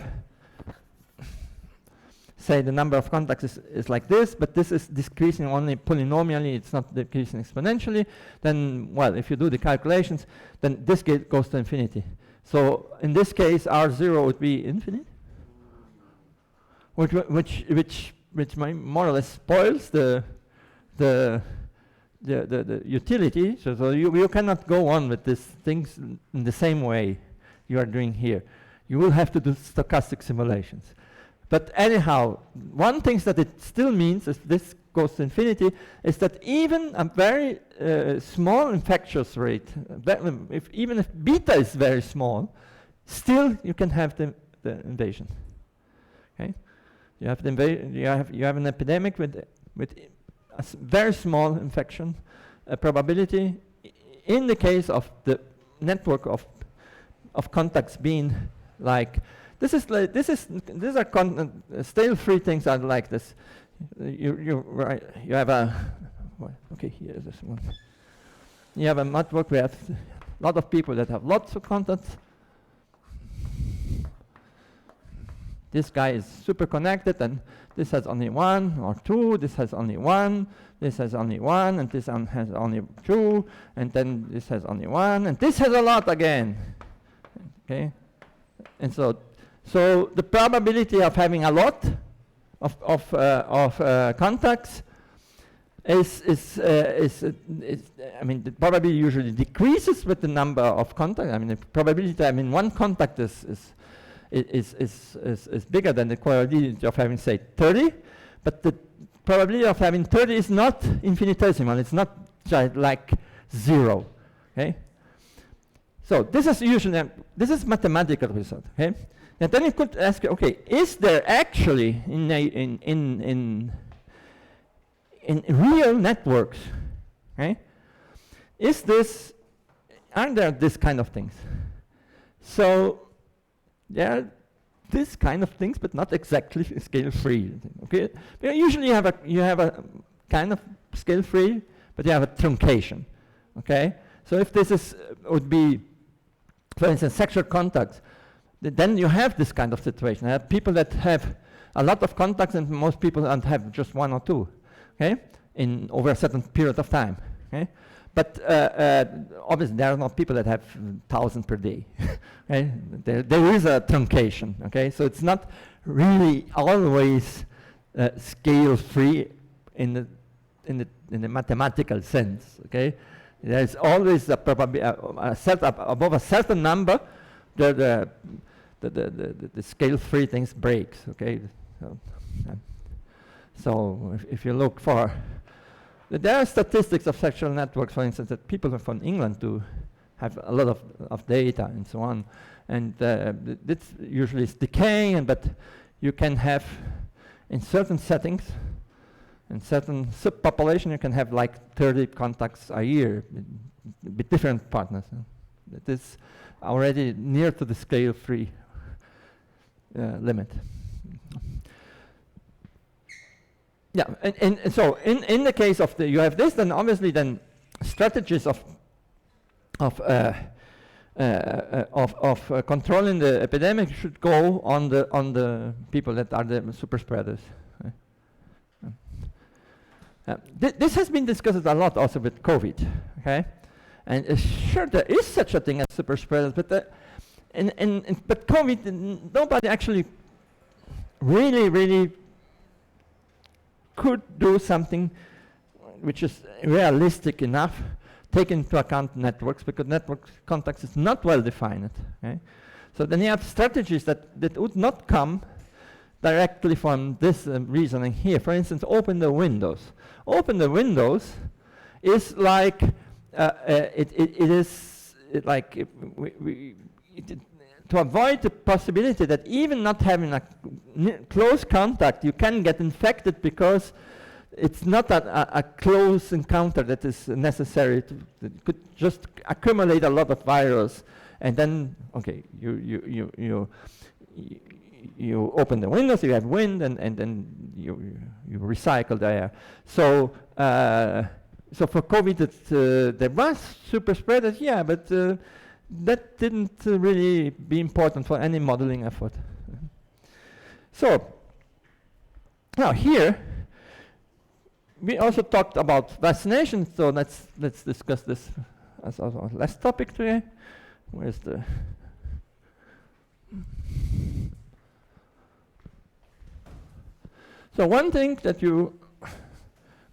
say, the number of contacts is like this, but this is decreasing only polynomially, it's not decreasing exponentially, then, well, if you do the calculations, then this goes to infinity. So in this case, R0 would be infinite, which more or less spoils the utility. So you cannot go on with these things in the same way you are doing here. You will have to do stochastic simulations. But anyhow, one thing that it still means, if this goes to infinity, is that even a very small infectious rate, even if beta is very small, still you can have the invasion. Okay, you have you have an epidemic with a very small infection probability. In the case of the network of contacts being like. These are scale-free things are like this. You have a okay. Here is this one. You have a network with a lot of people that have lots of contacts. This guy is super connected, and this has only 1 or 2. This has only 1. This has only 1, and this has only 2, and then this has only 1, and this has a lot again. Okay, and so the probability of having a lot of contacts is I mean, the probability usually decreases with the number of contacts. I mean, the probability one contact is bigger than the probability of having, say, 30, but the probability of having 30 is not infinitesimal. It's not like 0. Okay. So this is usually this is mathematical result. Okay. And then you could ask, okay, is there actually in real networks, okay? Aren't there this kind of things? So there are this kind of things, but not exactly scale-free. Okay, but usually you have a kind of scale-free, but you have a truncation. Okay, so if this would be, for instance, sexual contacts. Then you have this kind of situation. You have people that have a lot of contacts, and most people don't have just 1 or 2, okay, over a certain period of time. Okay, but obviously there are not people that have 1,000 per day. Okay, there is a truncation. Okay, so it's not really always scale-free in the mathematical sense. Okay, there's always a probability above a certain number. The scale-free things breaks, okay? So if you look for, there are statistics of sexual networks, for instance, that people from England do have a lot of data and so on, and it's usually it's decaying, but you can have, in certain settings, in certain subpopulation, you can have like 30 contacts a year with different partners. It is already near to the scale-free limit. Yeah, and so in the case of you have this, then obviously then strategies of controlling the epidemic should go on the people that are the super spreaders. This has been discussed a lot also with COVID, okay? And sure, there is such a thing as super spreaders, but but COVID, nobody actually really could do something which is realistic enough, take into account networks, because network context is not well defined. Okay? So then you have strategies that would not come directly from this reasoning here. For instance, open the windows. Open the windows is like to avoid the possibility that even not having a close contact, you can get infected because it's not a close encounter that is necessary. It could just accumulate a lot of virus, and then okay, you open the windows, you have wind, and then you recycle the air. So so for COVID, there was super spreaders, yeah, but that didn't really be important for any modeling effort. So now here we also talked about vaccination. So let's discuss this as our last topic today. Where's the So one thing that you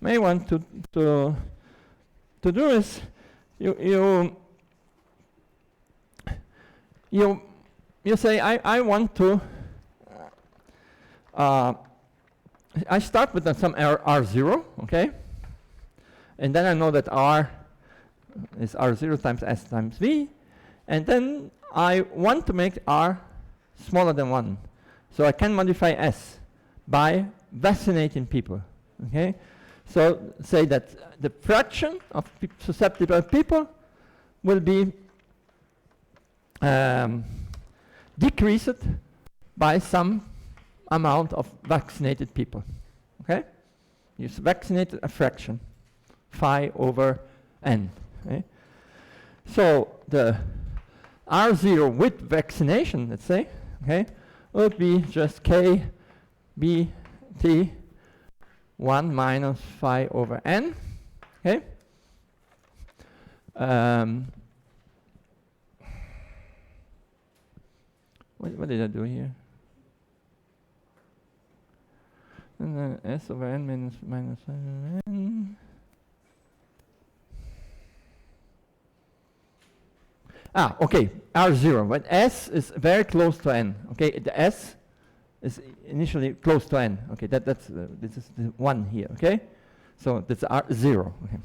may want to do is you say I want to I start with some R0, okay, and then I know that R is R0 times S times V, and then I want to make R smaller than 1, so I can modify S by vaccinating people, okay. So say that the fraction of susceptible people will be decreased by some amount of vaccinated people, okay? You vaccinated a fraction, phi over n, okay? So the R0 with vaccination, let's say, okay, would be just k b t 1 minus phi over n, okay? What did I do here? And then S over n minus phi over n. Okay, R0, but S is very close to n, okay? The S is initially close to n, okay? This is the 1 here, okay? So that's R0, okay?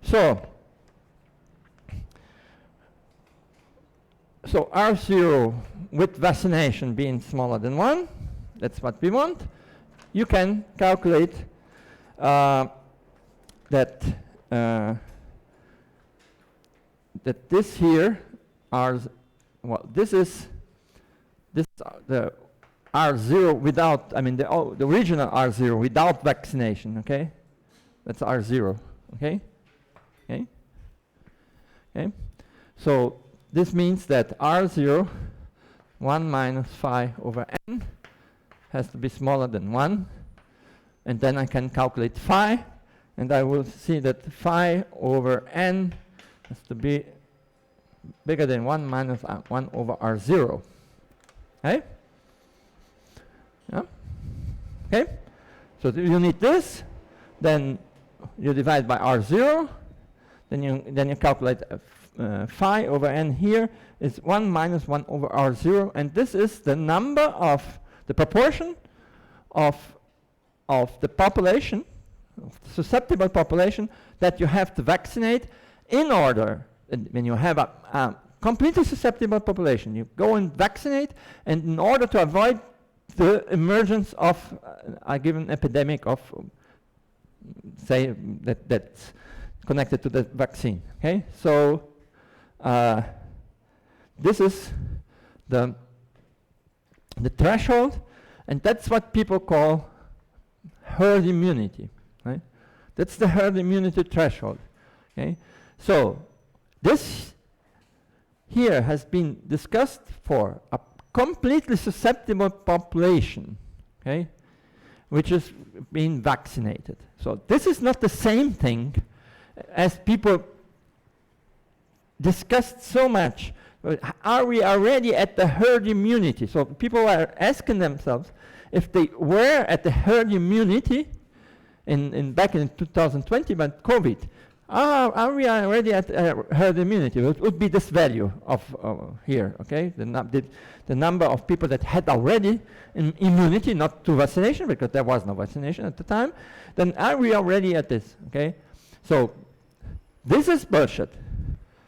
So R0 with vaccination being smaller than 1, that's what we want. You can calculate that this here this is the R0 without, I mean the original R0 without vaccination, okay? That's R0, okay? Okay? Okay? So this means that R0, 1 minus phi over n, has to be smaller than 1. And then I can calculate phi, and I will see that phi over n has to be bigger than 1 minus 1 over R0. Okay? Yeah? Okay? So you need this, then you divide by R0, then you calculate phi over n here is 1 minus 1 over R0, and this is the number of the proportion of the population, of the susceptible population, that you have to vaccinate in order, when you have a completely susceptible population, you go and vaccinate, and in order to avoid the emergence of a given epidemic of, say, that's connected to the vaccine, okay? So this is the threshold, and that's what people call herd immunity, right? That's the herd immunity threshold, okay? So this here has been discussed for a completely susceptible population, okay, which is being vaccinated. So this is not the same thing as people discussed so much. Are we already at the herd immunity? So people are asking themselves if they were at the herd immunity back in 2020, but COVID, are we already at herd immunity? It would be this value of here, okay? The number of people that had already immunity, not to vaccination, because there was no vaccination at the time. Then are we already at this, okay? So this is bullshit,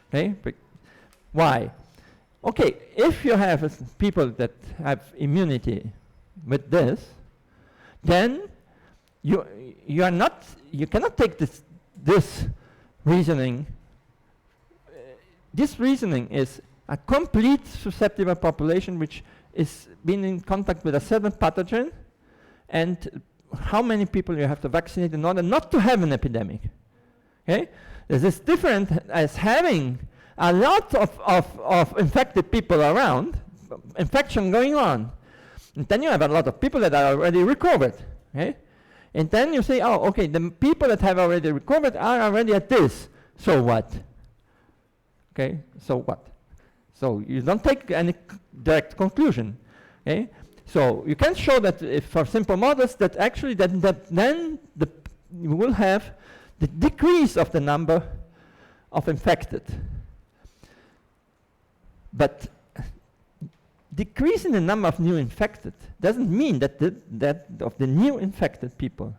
okay? Why? Okay, if you have people that have immunity with this, then you cannot take this reasoning. This reasoning is a complete susceptible population which is being in contact with a certain pathogen, and how many people you have to vaccinate in order not to have an epidemic. Okay? This is different as having a lot of infected people around, infection going on. And then you have a lot of people that are already recovered. Okay? And then you say, oh, okay, the people that have already recovered are already at this. So what? Okay, so what? So you don't take any direct conclusion. Okay? So you can show that if for simple models that actually then you will have the decrease of the number of infected. But decreasing the number of new infected doesn't mean that of the new infected people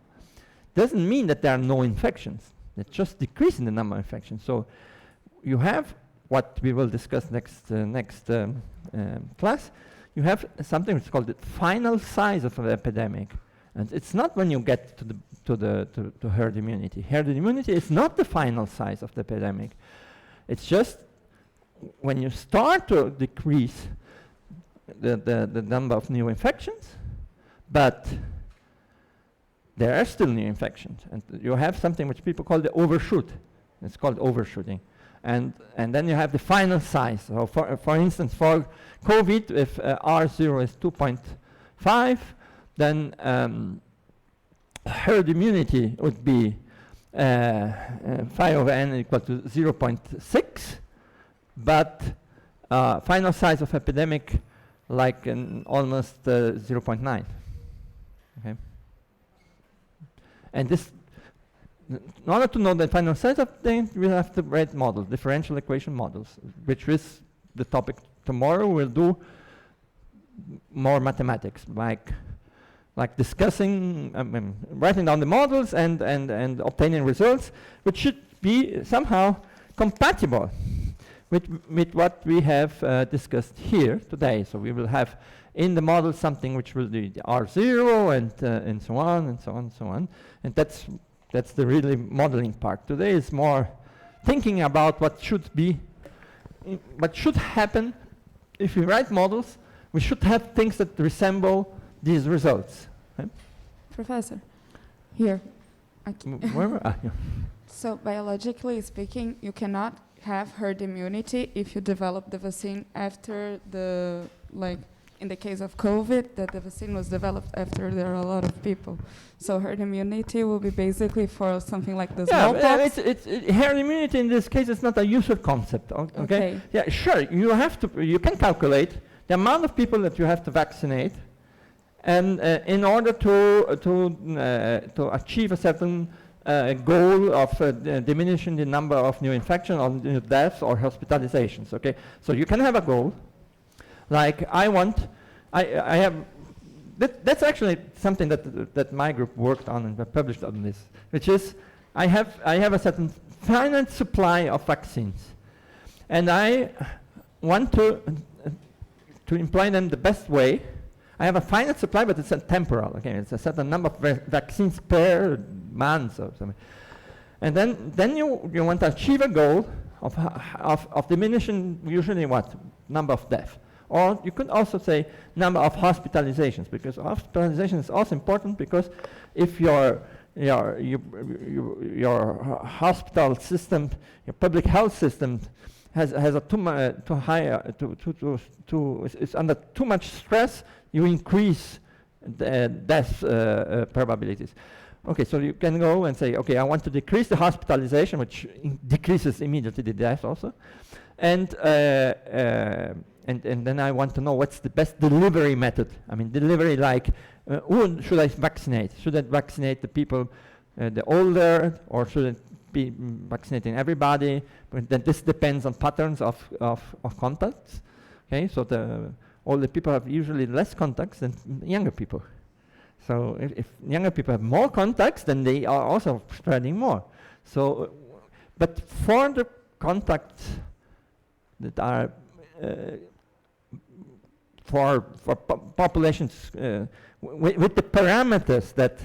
doesn't mean that there are no infections. It's just decreasing the number of infections. So you have what we will discuss next class. You have something which is called the final size of an epidemic, and it's not when you get to herd immunity. Herd immunity is not the final size of the epidemic. It's just when you start to decrease the number of new infections, but there are still new infections, and you have something which people call the overshoot. It's called overshooting, and then you have the final size. So for instance, for COVID, if R0 is 2.5, then herd immunity would be phi over n equal to 0.6, but final size of epidemic like almost 0.9. Okay. And this, in order to know the final size of things, we have to write models, differential equation models, which is the topic tomorrow. We'll do more mathematics, like discussing, writing down the models and obtaining results, which should be somehow compatible with what we have discussed here today. So we will have in the model something which will be the R0 and so on and so on and so on. And that's the really modeling part. Today is more thinking about what should be, what should happen. If we write models, we should have things that resemble these results. Okay? Professor, here. Where? Yeah. So biologically speaking, you cannot have herd immunity if you develop the vaccine after the, like in the case of COVID, that the vaccine was developed after there are a lot of people. So herd immunity will be basically for something like the smallpox. Herd immunity in this case is not a useful concept. Okay? Yeah, sure. You can calculate the amount of people that you have to vaccinate, and in order to achieve a certain goal of diminishing the number of new infections or new deaths or hospitalizations. Okay, so you can have a goal, like I have. That's actually something that my group worked on and published on this, which is I have a certain finite supply of vaccines, and I want to employ them the best way. I have a finite supply, but it's a temporal. Okay, it's a certain number of vaccines per month or something. And then you want to achieve a goal of diminishing usually what number of deaths Or you could also say number of hospitalizations, because hospitalization is also important, because if your hospital system, your public health system has a too high, is under too much stress, you increase the death probabilities. Okay, so you can go and say, okay, I want to decrease the hospitalization, which decreases immediately the death also, and then I want to know what's the best delivery method. I mean, delivery like, who should I vaccinate? Should I vaccinate the people, the older, or should it be vaccinating everybody? But then this depends on patterns of contacts. Okay, so the older people have usually less contacts than younger people. So if younger people have more contacts, then they are also spreading more. So, but for the contacts that are for populations with the parameters that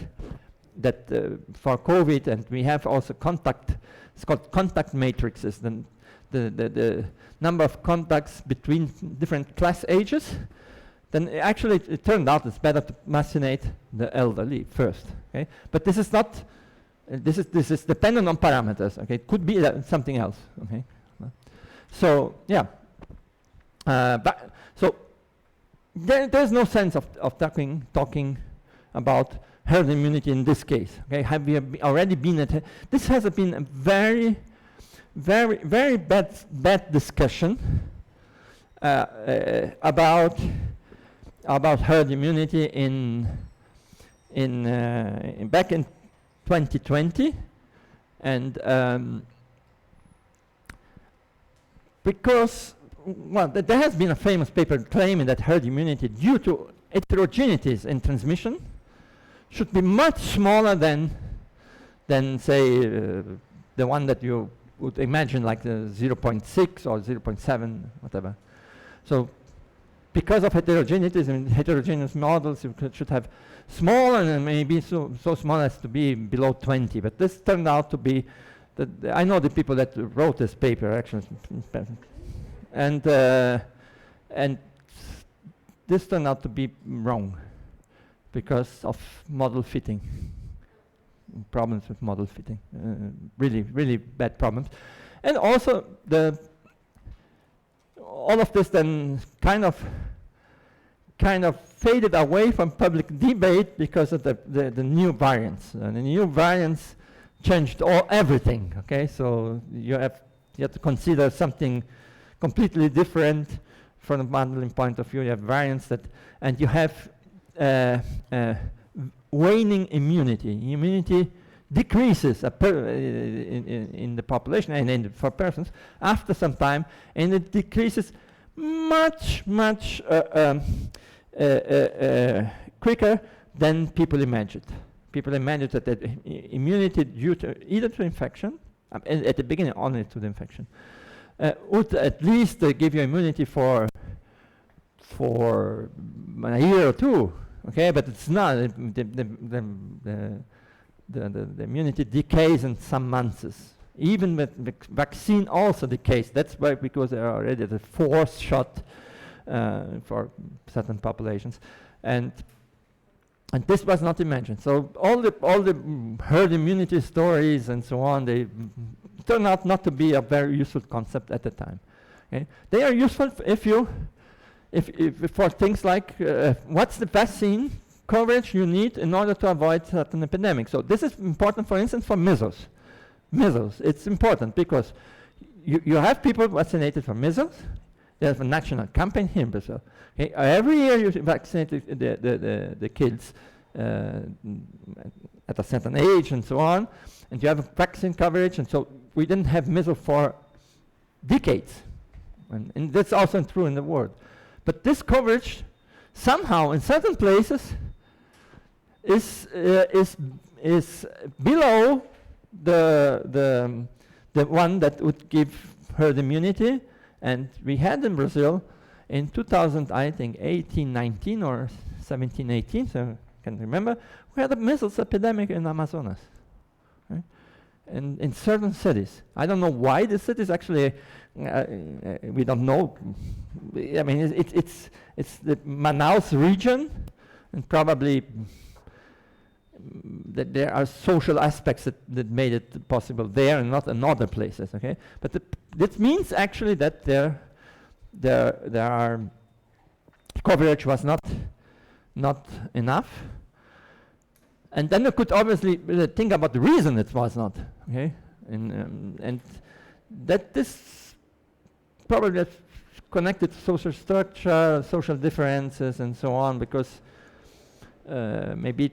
for COVID, and we have also contact, it's called contact matrices, then the number of contacts between different class ages, then actually it turned out it's better to vaccinate the elderly first. Okay, but this is not. This is dependent on parameters. Okay, it could be something else. Okay, so yeah. So there's no sense of talking about herd immunity in this case. Okay, have we already been at? This has been a very bad discussion about herd immunity back in 2020, and because there has been a famous paper claiming that herd immunity, due to heterogeneities in transmission, should be much smaller than say the one that you would imagine, like the 0.6 or 0.7, whatever. So because of heterogeneities and heterogeneous models, you should have smaller, and maybe so small as to be below 20. But this turned out to be, I know the people that wrote this paper actually, and this turned out to be wrong because of model fitting, problems with model fitting, really bad problems, and also all of this then kind of faded away from public debate because of the new variants. And the new variants changed everything. Okay, so you have to consider something completely different from a modeling point of view. You have variants and you have waning immunity. Immunity decreases in the population and for persons after some time, and it decreases much quicker than people imagined. People imagined that immunity due to either to infection, at the beginning only to the infection, would at least give you immunity for a year or two. Okay, but it's not. The immunity decays in some months. Even with vaccine also decays. That's why, because they are already the fourth shot for certain populations, and this was not imagined. So all the herd immunity stories and so on, they turn out not to be a very useful concept at the time. Okay? They are useful if for things like what's the vaccine coverage you need in order to avoid certain epidemics. So this is important, for instance, for measles. Measles, it's important because you have people vaccinated for measles. There's a national campaign here in Brazil. Okay? Every year you vaccinate the kids at a certain age and so on, and you have a vaccine coverage, and so we didn't have measles for decades. And that's also true in the world. But this coverage, somehow, in certain places, is below the one that would give herd immunity, and we had in Brazil in 2000, I think 18-19 or 17-18, so I can remember, we had a measles epidemic in Amazonas. Right? in certain cities. I don't know why the cities actually, we don't know. I mean, it's the Manaus region, and probably that there are social aspects that made it possible there and not in other places. Okay, but that means actually that there are coverage was not enough. And then you could obviously think about the reason it was not, okay? And that this probably is connected to social structure, social differences, and so on, because maybe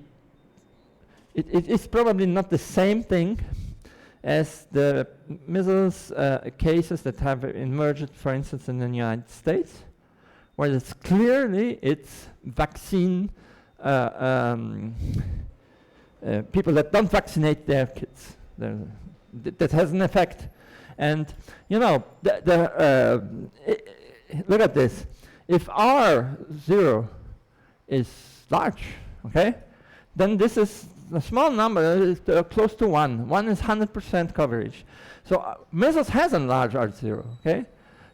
it is probably not the same thing as the measles cases that have emerged, for instance, in the United States, where it's clearly vaccine people that don't vaccinate their kids. That has an effect. And, you know, look at this. If R0 is large, okay, then this is a small number, close to 1. 1 is 100% coverage. So measles has a large R0, okay?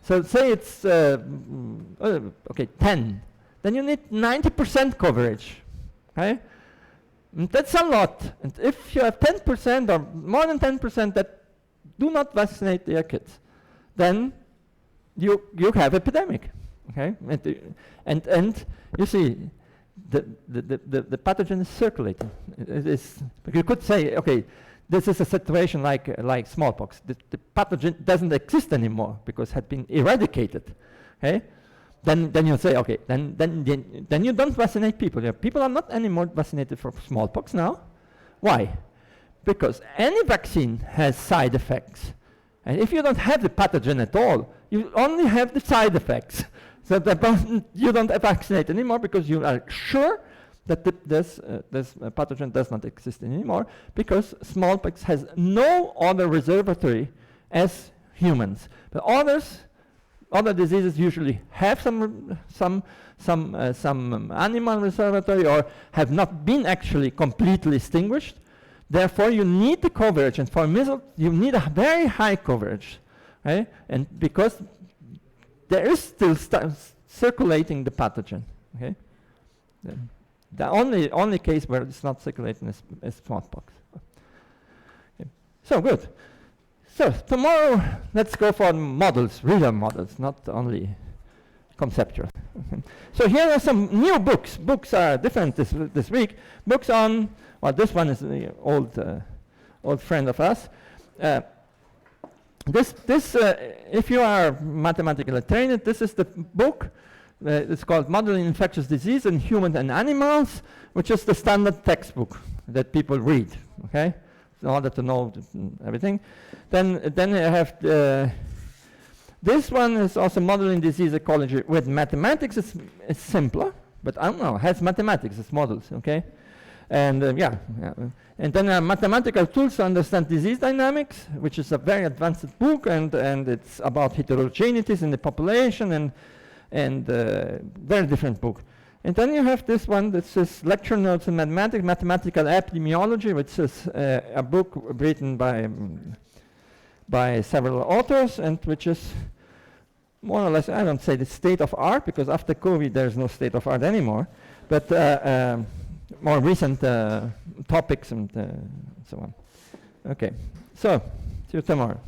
So say it's, okay, 10. Then you need 90% coverage, okay? And that's a lot. And if you have 10% or more than 10% that do not vaccinate their kids, then you have epidemic, okay? And you see, the pathogen is circulating. It is. You could say, okay, this is a situation like smallpox. The pathogen doesn't exist anymore because it had been eradicated, okay? Then you say, okay, then you don't vaccinate people. People are not anymore vaccinated for smallpox now. Why? Because any vaccine has side effects. And if you don't have the pathogen at all, you only have the side effects. So you don't vaccinate anymore because you are sure that this pathogen does not exist anymore, because smallpox has no other reservatory as humans. But other diseases usually have some animal reservatory or have not been actually completely extinguished. Therefore, you need the coverage, and for measles, you need a very high coverage, right? And because there is still circulating the pathogen, okay? The only case where it's not circulating is smallpox. Okay. So good. So tomorrow, let's go for models, real models, not only conceptual. So here are some new books. Books are different this week. Books on, well, this one is an old friend of us. If you are mathematically trained, this is the book. It's called Modeling Infectious Disease in Humans and Animals, which is the standard textbook that people read, okay? In order to know everything. Then you have this one is also Modeling Disease Ecology with mathematics. It's simpler, but I don't know, it has mathematics as models, okay? And and then mathematical tools to understand disease dynamics, which is a very advanced book, and it's about heterogeneities in the population, and very different book. And then you have this one that says Lecture Notes in Mathematics, Mathematical Epidemiology, which is a book written by several authors, and which is more or less, I don't say the state of art, because after COVID there's no state of art anymore, but more recent topics and so on. Okay, so see you tomorrow.